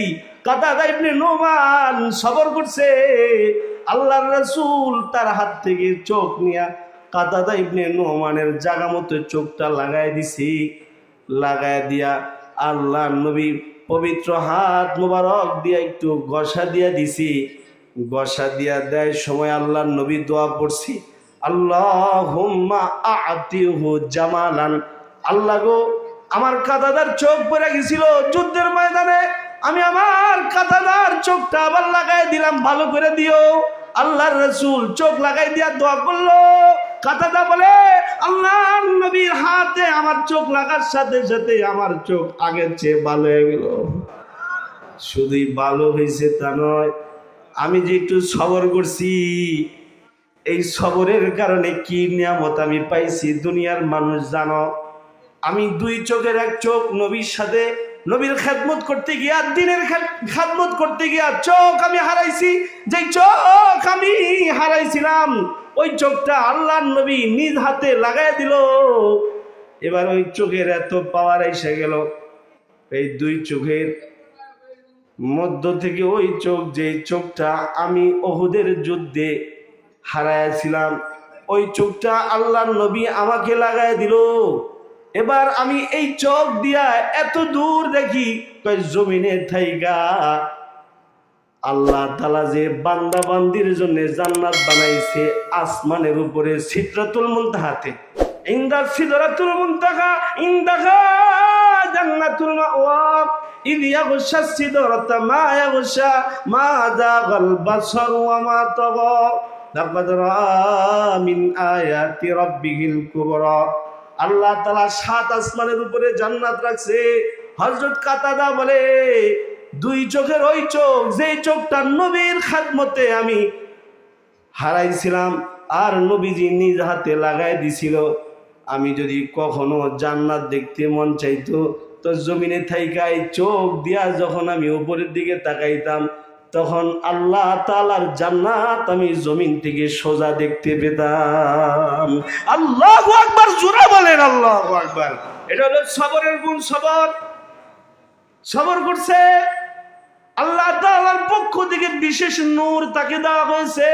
কাতাদা ইবনে নোমান সবর করছে। আল্লাহর রাসূল তার হাত থেকে চোখ নিয়া কাতাদা ইবনে নোমানের জায়গা মতো চোখটা লাগাই দিছি। লাগাই দিয়া আল্লাহর নবী পবিত্র হাত মোবারক দিয়া একটু ঘষা দিয়া দিছি। ঘষা দিয়া দেয় সময় আল্লাহর নবী দোয়া পড়ছি, আল্লাহুম্মা আ'তিহু জামালান। আল্লাহ গো, আমার কাতাদার চোখ পড়ে গেছিল যুদ্ধের ময়দানে, আমি আমার কাতাদার চোখটা আবার লাগাই দিলাম, ভালো করে দিও। আল্লাহর রাসূল চোখ লাগাই দিয়া দোয়া করলো। কাতাদা বলে, আল্লাহর নবীর হাতে আমার চোখ লাগার সাথে সাথে আমার চোখ আগের চেয়ে ভালো হয়ে গেল। শুধুই ভালো হয়েছে তা নয়, আমি যে একটু সবর করছি, এই সবরের কারণে কি নিয়ামত আমি পাইছি দুনিয়ার মানুষ জানো? আমি দুই চোখের এক চোখ নবীর সাথে, নবীর খেদমত করতে গিয়া, দিনের খেদমত করতে গিয়া চোখ আমি হারাইছি। যে চোখ আমি হারাইছিলাম, ওই চোখটা আল্লাহর নবী নিজ হাতে লাগাই দিল। এবার ওই চোখের এত পাওয়ার এসে গেল, এই দুই চোখের মধ্য থেকে ওই চোখ, যে চোখটা আমি উহুদের যুদ্ধে হারাইছিলাম, ওই চোখটা আল্লাহর নবী আমাকে লাগাই দিল। এবার আমি এই চোখ দিয়া এত দূর দেখি, জমিনে থাইগা আল্লাহ তাআলা যে বান্দা বান্দির জন্য জান্নাত বানাইছে আসমানের উপরে সিদরাতুল মুনতাহাতে, ইনদা সিদরাতুল মুনতাহা ইনদাহা জান্নাতুল মাওয়া ইয ইয়াগশা সিদরাতা মা ইয়াগশা মা যাগাল বাসার ওয়া মা তাগা লাকাদ রাআ মিন আয়াতি রাব্বিহিল কুবরা। আল্লাহ তাআলা সাত আসমানের উপরে জান্নাত রাখছে। হযরত কাতাদা বলে, দুই চোখের ওই চোখ, যেই চোখটা নবীর খাদমতে আমি হারাইছিলাম আর নবীজি নিজ হাতে লাগাই দিছিল, আমি যদি কখনো জান্নাত দেখতে মন চাইতো তো জমিনে থাইকাই চোখ দিয়া যখন আমি উপরের দিকে তাকাইতাম তখন আল্লাহ তাআলার জান্নাত আমি জমিন থেকে সোজা দেখতে পেতাম। আল্লাহু আকবার, জোরে বলেন আল্লাহু আকবার। এটা হলো সবরের গুণ। সবর করছে, আল্লাহ তাআলার পক্ষ থেকে বিশেষ নূর তাকে দেওয়া হয়েছে।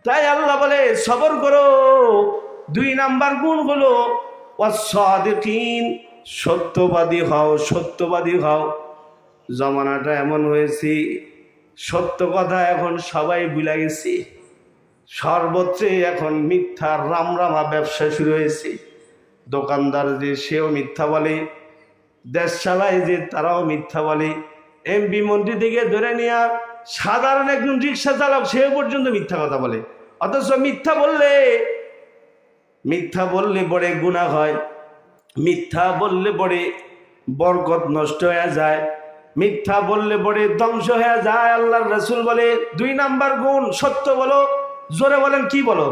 তাই আল্লাহ বলে সবর করো। দুই নাম্বার গুণ হলো ওয়াস-সাদিকিন, সত্যবাদী হও। জমানাটা এমন হয়েছে, সত্য কথা এখন সবাই ভুলে গেছি। সর্বত্রে এখন মিথ্যার রামরামা ব্যবসা শুরু হয়েছে। দোকানদার যে সেও মিথ্যা বলে, দেশ চালায় যে তারাও মিথ্যা বলে, এমপি মন্ত্রী থেকে ধরে নিয়ে সাধারণ একজন রিক্সা চালক সেও পর্যন্ত মিথ্যা কথা বলে। অথচ মিথ্যা বললে বড় গুনাহ হয়, মিথ্যা বললে বড় বরকত নষ্ট হয়ে যায়, মিথ্যা বললে বড় ধ্বংস হয়ে যায়। আল্লাহর রাসূল বলে দুই নাম্বার গুণ সত্য বলো। জোরে বলেন, কি বলো?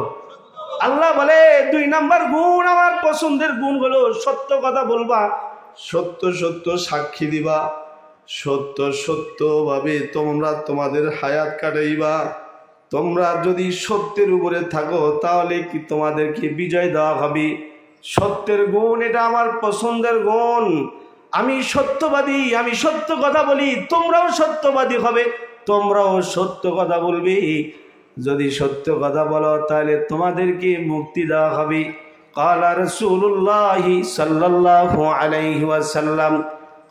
আল্লাহ বলে দুই নাম্বার গুণ, আমার পছন্দের গুণ হলো সত্য কথা বলবা, সত্য সত্য সাক্ষী দিবা, সত্য সত্য ভাবে তোমরা তোমাদের হায়াত কাটাইবা। তোমরা যদি সত্যের উপরে থাকো তাহলে কি তোমাদেরকে বিজয় দেওয়া হবে। সত্যের গুণ, এটা আমার পছন্দের গুণ। আমি সত্যবাদী, আমি সত্য কথা বলি, তোমরাও সত্যবাদী হবে, তোমরাও সত্য কথা বলবে। যদি সত্য কথা বলো তাহলে তোমাদেরকে মুক্তি দেওয়া হবে। قال رسول الله صلى الله عليه وسلم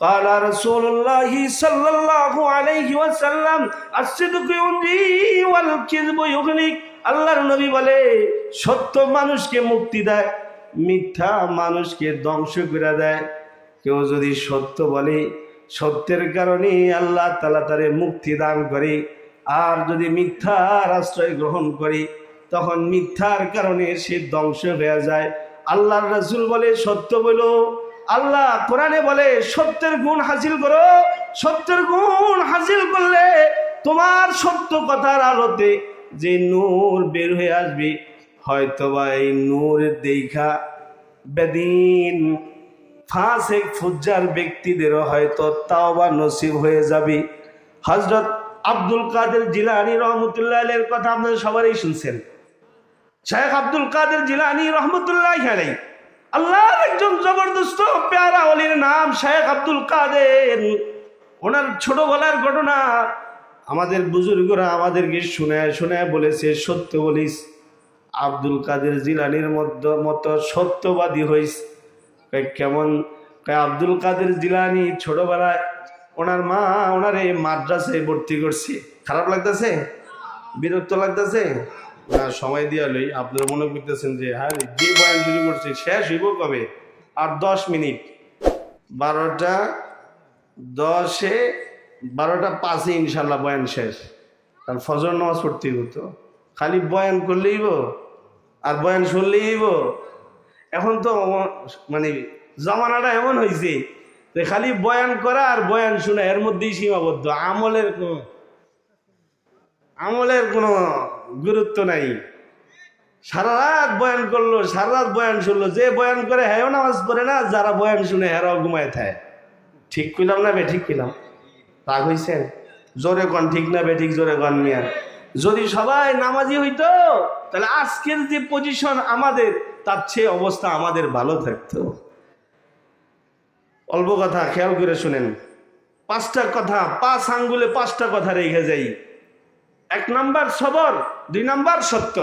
قال رسول الله صلى الله عليه وسلم الصدق ينجي والكذب يغني। আল্লাহর নবী বলে সত্য মানুষকে মুক্তি দেয়, মিথ্যা মানুষকে ধ্বংস করে দেয়। কেউ যদি সত্য বলে, সত্যের কারণে আল্লাহ তাআলা তারে মুক্তি দান করে। আর যদি মিথ্যার আশ্রয় গ্রহণ করে তখন মিথ্যার কারণে সে ধ্বংস হয়ে যায়। আল্লাহর রাসূল বলে সত্য বলো। আল্লাহ কোরআনে বলে সত্যের গুণ হাসিল করো। সত্যের গুণ হাসিল করলে তোমার সত্য কথার আলোতে যে নূর বের হয়ে আসবে, হয়তোবা এই নূরের দেখা বেদিন ফাসিক ফুজ্জার ব্যক্তিদেরও হয়তো তাওবা নসিব হয়ে যাবে। হযরত আব্দুল কাদের জিলানী রহমতুল্লাহ আলাইহির কথা আপনারা সবাই শুনছেন। শেখ আব্দুল কাদের জিলানী রহমতুল্লাহি আলাইহি আল্লাহর একজন জবরদস্ত প্যারা ওলির নাম শেখ আব্দুল কাদের। ওনার ছোটবেলার ঘটনা আমাদের বুজুর্গরা আমাদেরকে শোনায় বলেছে, সত্য বলিস। আব্দুল কাদের জিলানীর মতো সত্যবাদী হইস। কেমন? আব্দুল কাদের জিলানী ছোটবেলায় ওনার মা ওনারে মাদ্রাসায় ভর্তি করছে। খারাপ লাগতেছে? বিরক্ত লাগতেছে? না, সময় দিয়া লই। আপনারা মনে করতেছেন যে হ্যাঁ যে বয়ান শুরু করছি শেষ হইব কবে? আর 10 মিনিট। 12:10 ইনশাল্লাহ বয়ান শেষ। কারণ ফজর নামাজ পড়তে হতো, খালি বয়ান করলেই আর বয়ান শুনলেই। এখন তো মানে জামানাটা এমন হয়েছে যে খালি বয়ান করা আর বয়ান শোনা, এর মধ্যেই সীমাবদ্ধ। আমলের কোনো গুরুত্ব নাই। সারা রাত বয়ান করলো, সারা রাত বয়ান শুনলো। যে বয়ান করে হ্যাঁ নামাজ পড়ে না, যারা বয়ান শুনে হ্যাঁরাও ঘুমায় থাকে। ঠিক কইলাম না বে ঠিক কইলাম? রাগ হইছেন? জোরে কন ঠিক না বে ঠিক? জোরে কন মিয়া। যদি সবাই নামাজি হইতো তাহলে আজকের যে পজিশন আমাদের, তার চেয়ে অবস্থা আমাদের ভালো থাকতো। অল্প কথা খেয়াল করে শুনেন। 5টা কথা, 5 আঙ্গুলে 5টা কথা রেখে যাই। 1 নাম্বার সবর, 2 নাম্বার সত্য।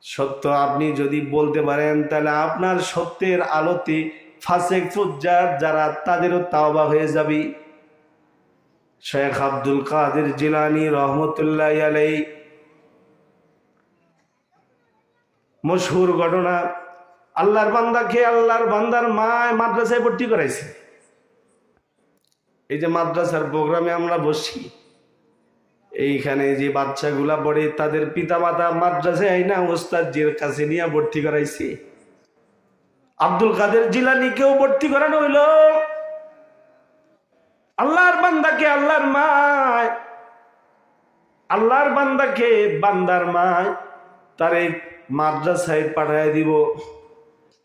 সত্য আপনি যদি বলতে পারেন তাহলে আপনার সত্যের আলোতে ফাসিক ফুজ্জার যারা তাদেরও তাওবা হয়ে যাবে। শেখ আব্দুল কাদের জিলানী রহমতুল্লাহি আলাইহি মশহুর ঘটনা, আল্লাহর বান্দাকে আল্লাহর বান্দার মা মাদ্রাসায় ভর্তি করাইছে। এই যে মাদ্রাসার প্রোগ্রামে আমরা বসি, এইখানে যে বাচ্চাগুলা পড়ে তাদের পিতা মাতা মাদ্রাসায় আইনা ওস্তাদজির কাছে নিয়ে ভর্তি করাইছে। আব্দুল কাদের জিলানীকেও ভর্তি করানো হইল। আল্লাহর বান্দাকে আল্লাহর মা, আল্লাহর বান্দাকে বান্দার মা তারে মাদ্রাসায় পাঠায় দিব।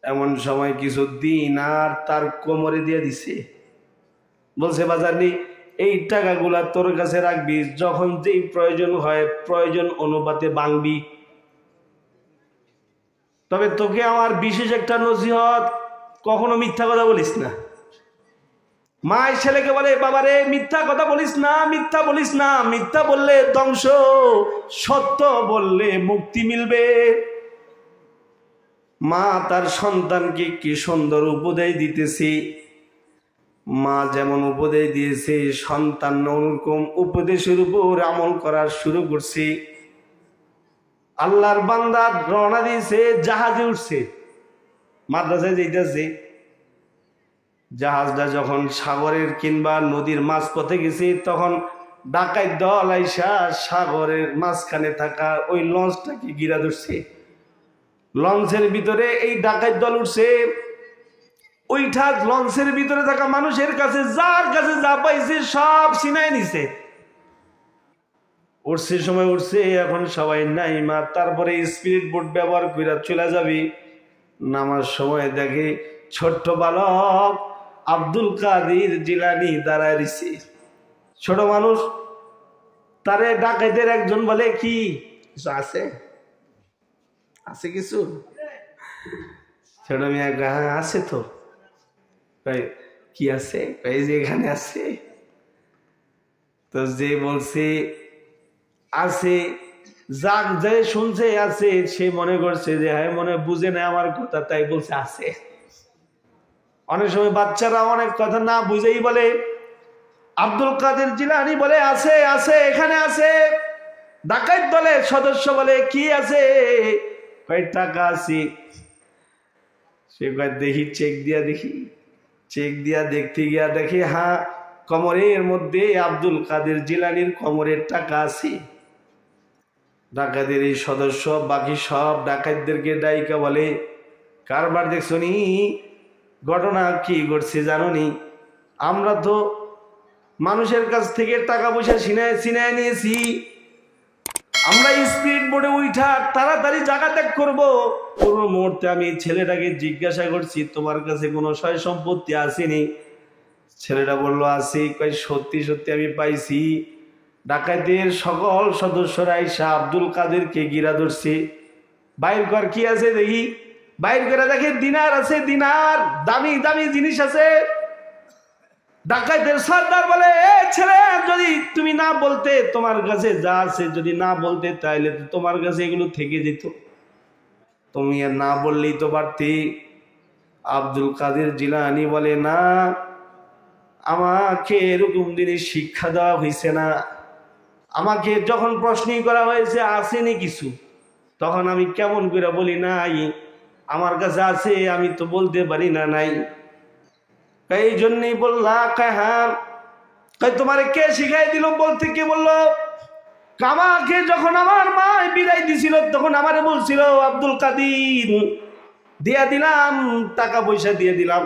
এমন সময় কিছু দিন আর তার কোমরে দিয়ে দিছে, বলছে বাজারনি এই টাকাগুলা তোর কাছে রাখবি, যখন যেই প্রয়োজন হয় প্রয়োজন অনুপাতে ভাঙবি। তবে তোকে আমার বিশেষ একটা নসিহত, কখনো মিথ্যা কথা বলিস না। মায়ের ছেলেকে বলে বাবারে মিথ্যা কথা বলিস না, মিথ্যা বলিস না, মিথ্যা বললে ধ্বংস, সত্য বললে মুক্তি মিলবে। মা তার সন্তানকে কি সুন্দর উপদেশ দিতেছে। মা যেমন উপদেশ দিয়েছে সন্তান ওরকম উপদেশের উপর আমল করা শুরু করছে। আল্লাহর বান্দা রওনা দিয়েছে, জাহাজে উঠছে, মাদ্রাসায় যাইতেছে। জাহাজটা যখন সাগরের কিংবা নদীর মাঝপথে গেছে, তখন ডাকাত দল আইসা সাগরের মাঝখানে থাকা ওই লঞ্চটাকে ঘিরা ধরছে। লঞ্চের ভিতরে এই ডাকাত দল উঠছে। ওইটা লঞ্চের ভিতরে থাকা মানুষের কাছে যার কাছে যা পাইছে সব ছিনায় নিছে। উঠছে সময় উঠছে, এখন সবাই নাই মা, তারপরে স্পিরিট বোট ব্যবহার করে চলে যাবি। নামার সময় দেখে ছোট্ট বালক আব্দুল কাদের জিলানী দাঁড়ায় রয়েছে। ছোট মানুষ, তারে ডাকাইতের একজন বলে কি কিছু আছে, আছে কিছু? ছোট মিয়া হ্যাঁ আছে তো। কি আছে? এই যে এখানে আছে। তো যে বলছে আছে, যাক যে শুনছে আছে, সে মনে করছে যে হ্যাঁ মনে বুঝে না আমার কথা, তাই বলছে আছে। অনেক সময় বাচ্চারা অনেক কথা না বুঝেই বলে। আব্দুল কাদের জিলানী বলে আছে, আছে, এখানে আছে। ডাকাত দলের সদস্য বলে কি আছে? কয় টাকা আছে। সে কয় দেখি, চেক দিয়া দেখি। চেক দিয়া দেখতে গিয়া দেখি হ্যাঁ কোমরের মধ্যে আব্দুল কাদের জিলানীর কোমরের টাকা আছে। ডাকাতের এই সদস্য বাকি সব ডাকাতদেরকে ডাইকা বলে কারবার দেখছো নি, ঘটনা কি ঘটছে জানো নি? আমরা তো মানুষের কাছ থেকে টাকা পয়সা ছিনায় নিয়েছি। আমরা স্পিড বোর্ডে উঠা তাড়াতাড়ি জায়গা ত্যাগ করবো। কোনো মুহূর্তে আমি ছেলেটাকে জিজ্ঞাসা করছি তোমার কাছে কোনো সয় সম্পত্তি আসেনি? ছেলেটা বললো আছে। কয় সত্যি সত্যি আমি পাইছি। ডাকাতের সকল সদস্যরা এসে আব্দুল কাদেরকে গিরা ধরছে। বাইর কর কি আছে দেখি। বাইর করে দেখে দিনার আছে, দিনার, দামি দামি জিনিস আছে। ডাকাতের সর্দার বলে এ ছেলে, যদি তুমি না বলতে তোমার কাছে যা আছে, যদি না বলতে তাইলে তো তোমার কাছে এগুলো থেকে যেত, তুমি আর না বললেই তো পারতি। আব্দুল কাদের জিলানী বলে না, আমাকে এরকম জিনিস শিক্ষা দেওয়া হয়েছে না। আমাকে যখন প্রশ্নই করা হয়েছে আসেনি কিছু, তখন আমি কেমন করে বলি নাই আমার কাছে আছে, আমি তো বলতে পারি না নাই। এই জন্যই বললা হ্যাঁ। তোমারে কে শিখাই দিল বলতে? কে বললো? আমাকে যখন আমার মা বিদায় দিছিল তখন আমারে বলছিল আব্দুল কাদের দিয়া দিলাম, টাকা পয়সা দিয়ে দিলাম,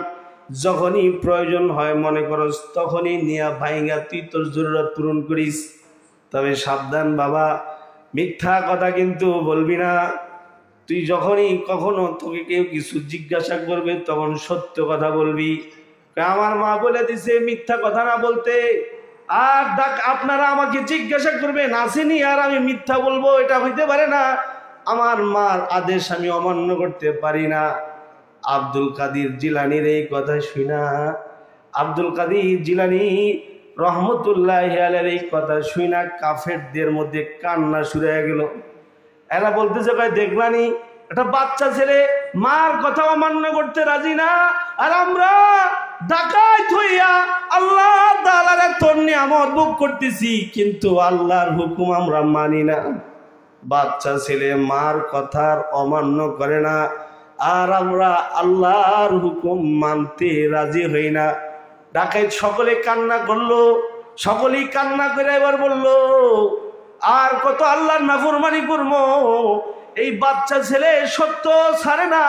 যখনই প্রয়োজন হয় মনে করস তখনই নিয়া ভাইঙ্গা তুই তোর জরুরত পূরণ করিস। তবে সাবধান বাবা, মিথ্যা কথা কিন্তু বলবি না। তুই যখনই কখনো তোকে কেউ কিছু জিজ্ঞাসা করবে তখন সত্য কথা বলবি। আমার মা বলে দিছে মিথ্যা কথা না বলতে। আর আপনারা আমাকে জিজ্ঞাসা করবেন আসেনি আর আমি মিথ্যা বলবো, এটা হইতে পারে না। আমার মার আদেশ আমি অমান্য করতে পারি না। আব্দুল কাদের জিলানীর এই কথা শুনা, আব্দুল কাদের জিলানী রহমতুল্লাহ আলাইহির এই কথা শুনা কাফেরদের মধ্যে কান্না শুরু হয়ে গেল। এরা বলতেছে ভাই দেখলানি একটা বাচ্চা ছেলে মার কথা অমান্য করতে রাজি না, আর আমরা ডাকাত হইয়া আল্লাহ তাআলার এত নিয়ামত ভোগ করতেছি, কিন্তু আল্লাহর হুকুম আমরা মানি না। বাচ্চা ছেলে মার কথার অমান্য করে না, আর আমরা আল্লাহর হুকুম মানতে রাজি হই না। ডাকাইত সকলে কান্না করলো, সকলেই কান্না করে এবার বলল, আর কত আল্লাহর নাফরমানি করবো? এই বাচ্চা ছেলে সত্য ছাড়ে না,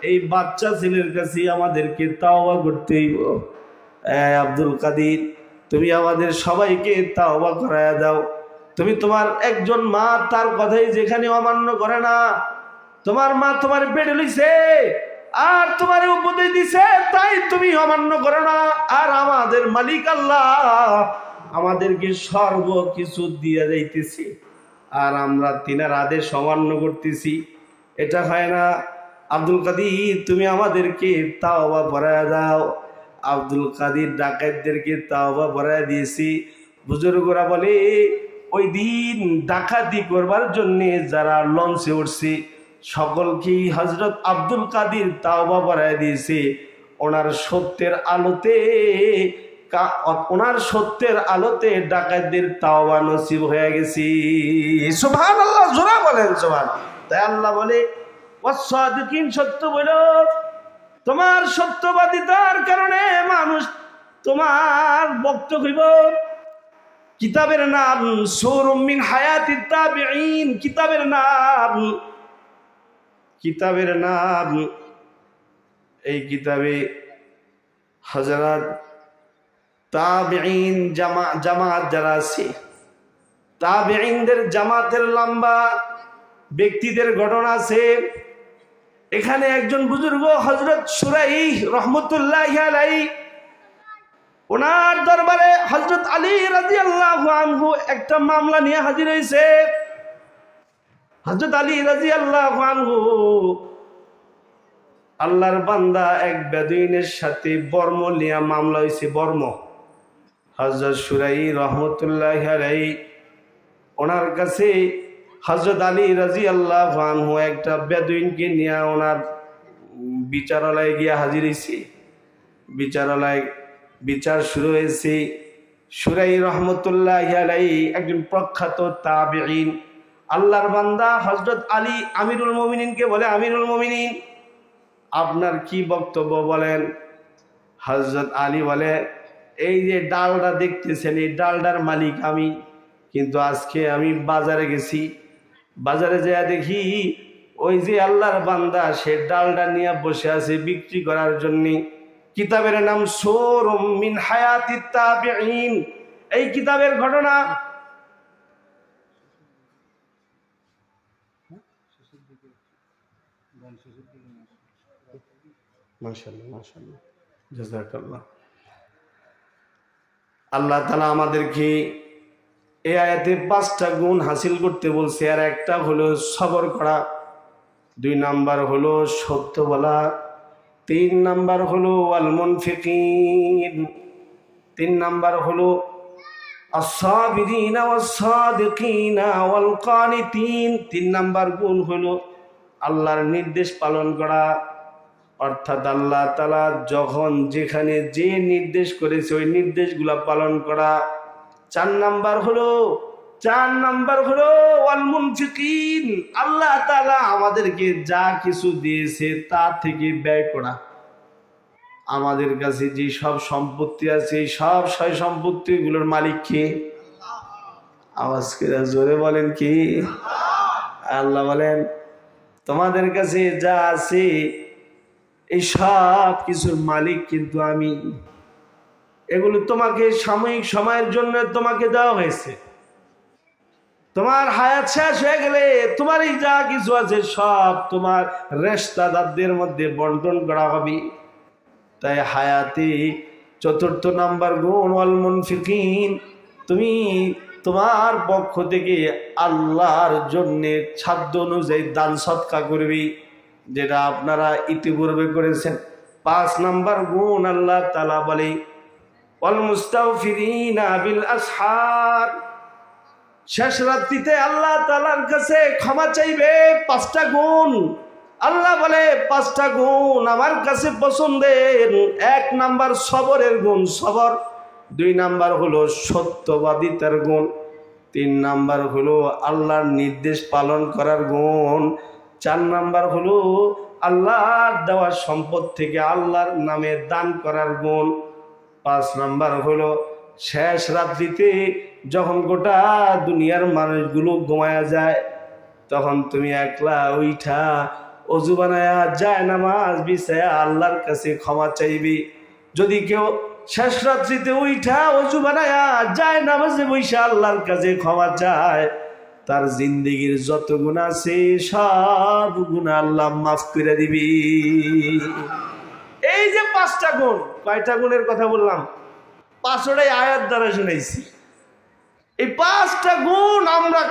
এই বাচ্চা ছেলের কাছে আমাদেরকে তাওবা করতে হইব। আব্দুল কাদের, তুমি আমাদের সবাইকে তাওবা করায়া দাও। তুমি তোমার একজন মা, তার কথাই যেখানে অমান্য করে না, তোমার মা তোমার পেটে লইছে আর তোমার উপদেশ দিছে, তাই তুমি অমান্য করো না। আর আমাদের মালিক আল্লাহ আমাদেরকে সর্বকিছু দিয়ে যাইতেছি, আর আমরা তিনার আদেশ অমান্য করতেছি, এটা হয় না। আব্দুল কাদের, তুমি আমাদেরকে তাওবা পড়ায়া দাও। আব্দুল কাদের ডাকাতদেরকে তাওবা পড়ায়া দিয়েছি। বুজুর্গরা বলে, ওই দিন ডাকাতি করবার জন্যে যারা লঞ্চে উঠছে সকলকেই হযরত আব্দুল কাদের তাওবা পড়ায়া দিয়েছে। ওনার সত্যের আলোতে ডাকাতদের তাওবা নসিব হয়ে গেছে। সুবহানাল্লাহ, জোরে বলেন সুবহানাল্লাহ। তাই আল্লাহ বলে, ওয়াস-সাদিকিন, সত্য বলো। তোমার সত্যবাদিতার কারণে মানুষ তোমার ভক্ত হইব। কিতাবের নাম সূরা মিন হায়াতিত তাবিঈন, কিতাবের নাম এই কিতাবে হযরত তাবিঈন জামাত যারা আছে, তাবিঈনদের জামাতের লম্বা ব্যক্তিদের ঘটনা আছে। এখানে একজন বুজুর্গ হযরত শুরাইহ রহমতুল্লাহি আলাইহি, ওনার দরবারে হযরত আলী রাদিয়াল্লাহু আনহু একটা মামলা নিয়ে হাজির হয়েছে। হযরত আলী রাদিয়াল্লাহু আনহু, আল্লাহর বান্দা এক বেদুইনের সাথে বর্ম নিয়ে মামলা হয়েছে। বর্ম, হযরত শুরাইহ রহমতুল্লাহি আলাইহি ওনার কাছে হযরত আলী রাদিয়াল্লাহু আনহু একটা বেদুইনকে নিয়ে ওনার বিচারালয়ে গিয়ে হাজির হয়েছে। বিচারালয় বিচার শুরু হয়েছে। শুরাইহ রহমতুল্লাহি আলাইহি একজন প্রখ্যাত তাবিঈন, আল্লাহর বান্দা হযরত আলী আমিরুল মুমিনিনকে বলে, আমিরুল মুমিনিন, আপনার কি বক্তব্য বলেন। হযরত আলী বলে, এই যে ডালটা দেখতেছেন, এই ডালটার মালিক আমি, কিন্তু আজকে আমি বাজারে গেছি, বাজারে যেয়ে দেখি ওই যে আল্লাহর বান্দা সে ডালটা নিয়ে বসে আছে বিক্রি করার জন্য। কিতাবের নাম সূরা মিন হায়াতিত তাবিঈন। এই কিতাবের ঘটনা মাশাআল্লাহ, মাশাআল্লাহ, জাযাকাল্লাহ। আল্লাহ তাআলা আমাদেরকে এই আয়াতে 5টা গুণ হাসিল করতে বলছে। আর একটা হলো সবর করা, 2 নাম্বার হলো সত্য বলা, 3 নাম্বার হলো ওয়াল মুনফিকিন, 3 নাম্বার হলো আস-সাবিরিনা ওয়াস-সাদিকিনা ওয়াল কানিতিন। 3 নাম্বার গুণ হলো আল্লাহর নির্দেশ পালন করা, অর্থাৎ আল্লাহ তাআলা যখন যেখানে যে নির্দেশ করেছে ওই নির্দেশগুলো পালন করা। 4 নাম্বার হলো ওয়াল মুনফিকিন, আল্লাহ তাআলা আমাদেরকে যা কিছু দিয়েছে তা থেকে ব্যয় করা। আমাদের কাছে যে সব সম্পত্তি আছে, এই সব সয় সম্পত্তিগুলোর মালিক কে? আওয়াজ করে জোরে বলেন কি? আল্লাহ বলেন, তোমাদের কাছে যা আছে এই সব কিছুর মালিক কিন্তু আমি। এগুলো তোমাকে সাময়িক সময়ের জন্য তোমাকে দেওয়া হয়েছে। তোমার হায়াত শেষ হয়ে গেলে তোমার এই যা কিছু আছে সব তোমার রেশতাদারদের মধ্যে বন্টন করা হবে। তাই হায়াতি 4র্থ নাম্বার গুণ ওয়াল মুনফিকিন, তুমি তোমার পক্ষ থেকে আল্লাহর জন্য সাধ্য অনুযায়ী দান সদকা করবি, যেটা আপনারা ইতিপূর্বে করেছেন। 5 নাম্বার গুণ আল্লাহ তাআলা বলে ওয়াল মুস্তাগফিরিনা বিল আসহার, শেষ রাত্রিতে আল্লাহ তাআলার কাছে ক্ষমা চাইবে। 5টা গুণ আল্লাহ বলে, 5টা গুণ আমার কাছে পছন্দের। 1 নাম্বার সবরের গুণ, সবর। 2 নাম্বার হলো সত্যবাদিতার গুণ। 3 নাম্বার হলো আল্লাহর নির্দেশ পালন করার গুণ। 4 নাম্বার হলো আল্লাহর দেওয়া সম্পদ থেকে আল্লাহর নামে দান করার গুণ। 5 নাম্বার হলো শেষ রাত্রিতে যখন গোটা দুনিয়ার মানুষগুলো ঘুমায়া যায়, তখন তুমি একলা উঠা অজু বানায়া যায় নামাজ বিছায়া আল্লাহর কাছে ক্ষমা চাইবি। যদি কেউ শেষ রাত্রিতে উঠা অজু বানায়া যায় নামাজে বইসা আল্লাহর কাছে ক্ষমা চায়, তার জিন্দেগির যত গুনাহ আছে সব গুনাহ আল্লাহ মাফ করে দিবি। এই যে 5টা গুণ, কয়টা গুণের কথা বললাম? 5টাই আয়াত দ্বারা শুনাইছি। এই 5টা গুণ আমরা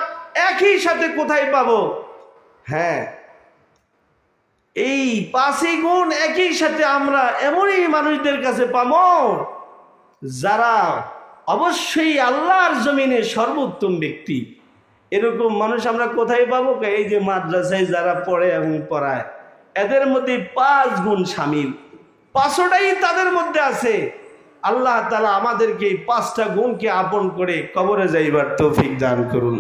একই সাথে কোথায় পাবো? হ্যাঁ, এই 5ই গুণ একই সাথে আমরা এমনই মানুষদের কাছে পাবো যারা অবশ্যই আল্লাহর জমিনে সর্বোত্তম ব্যক্তি। এরকম মানুষ আমরা কোথায় পাবো? এই যে মাদ্রাসায় যারা পড়ে এবং পড়ায়, এদের মধ্যে 5 গুণ শামিল। 5টাই তাদের মধ্যে আছে। আল্লাহ তাআলা আমাদেরকে এই 5টা গুণকে আপন করে কবরে যাইবার তৌফিক দান করুন।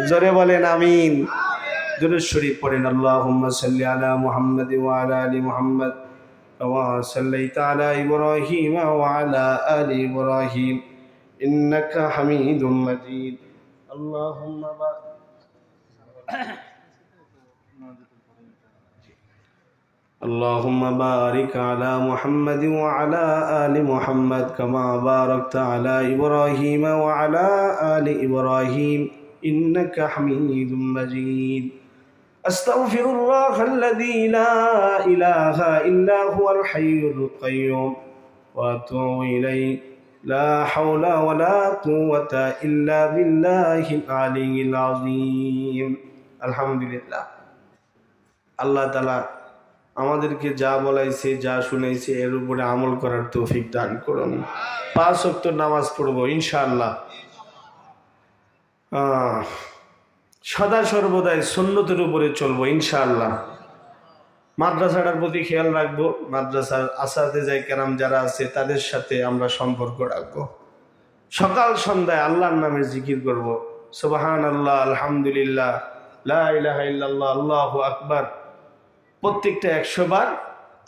জোরে বলেন আমিন। দুরূদ শরীফ পড়েন। আল্লাহুম্মা সাল্লি আলা মুহাম্মাদ ওয়া আলা আলি মুহাম্মাদ কামা সাল্লাইতা আলা ইব্রাহিম ওয়া আলা আলি ইব্রাহিম ইন্নাকা হামিদুম মাজিদ। আল্লাহুম্মা اللهم بارك على محمد وعلى آل محمد كما باركت على إبراهيم وعلى آل إبراهيم إنك حميد مجيد. أستغفر الله الذي لا إله إلا هو الحي القيوم وأتوب إليه لا حول ولا قوة إلا بالله العلي العظيم. الحمد لله. الله تعالى আমাদেরকে যা বলাইছে, যা শুনাইছে, এর উপরে আমল করার তৌফিক দান করুন। 5 ওয়াক্ত নামাজ পড়বো ইনশাআল্লাহ। সদা সর্বদাই সুন্নতের উপরে চলবো ইনশাআল্লাহ। মাদ্রাসাটার প্রতি খেয়াল রাখবো। মাদ্রাসার আসাতেজায়ে কেরাম যারা আছে তাদের সাথে আমরা সম্পর্ক রাখবো। সকাল সন্ধ্যায় আল্লাহর নামে জিকির করব। সুবহানাল্লাহ, আলহামদুলিল্লাহ, লা ইলাহা ইল্লাল্লাহ, আল্লাহু আকবার প্রত্যেকটা 100 বার,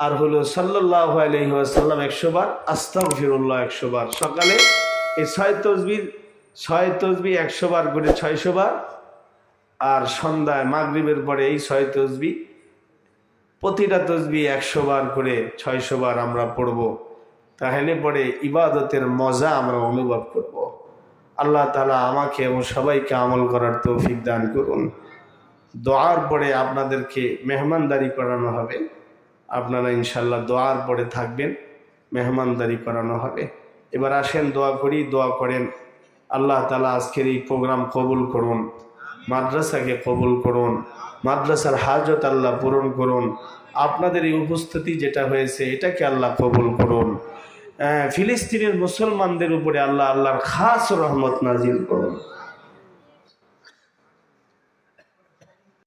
আর হলো সাল্লাল্লাহু আলাইহি ওয়াসাল্লাম 100 বার, আস্তাগফিরুল্লাহ 100 বার। সকালে এই 6 তসবিহ 100 বার করে 600 বার, আর সন্ধ্যায় মাগরিবের পরে এই 6 তসবিহ, প্রতিটা তসবিহ 100 বার করে 600 বার আমরা পড়ব। তাহলে পরে ইবাদতের মজা আমরা অনুভব করব। আল্লাহ তাআলা আমাকে এবং সবাইকে আমল করার তৌফিক দান করুন। দোয়ার পরে আপনাদেরকে মেহমানদারি করানো হবে। আপনারা ইনশাল্লাহ দোয়ার পরে থাকবেন, মেহমানদারি করানো হবে। এবার আসেন দোয়া করি, দোয়া করেন। আল্লাহ তাআলা আজকের এই প্রোগ্রাম কবুল করুন, মাদ্রাসাকে কবুল করুন, মাদ্রাসার হাজত আল্লাহ পূরণ করুন। আপনাদের এই উপস্থিতি যেটা হয়েছে এটাকে আল্লাহ কবুল করুন। ফিলিস্তিনের মুসলমানদের উপরে আল্লাহর খাস রহমত নাজিল করুন।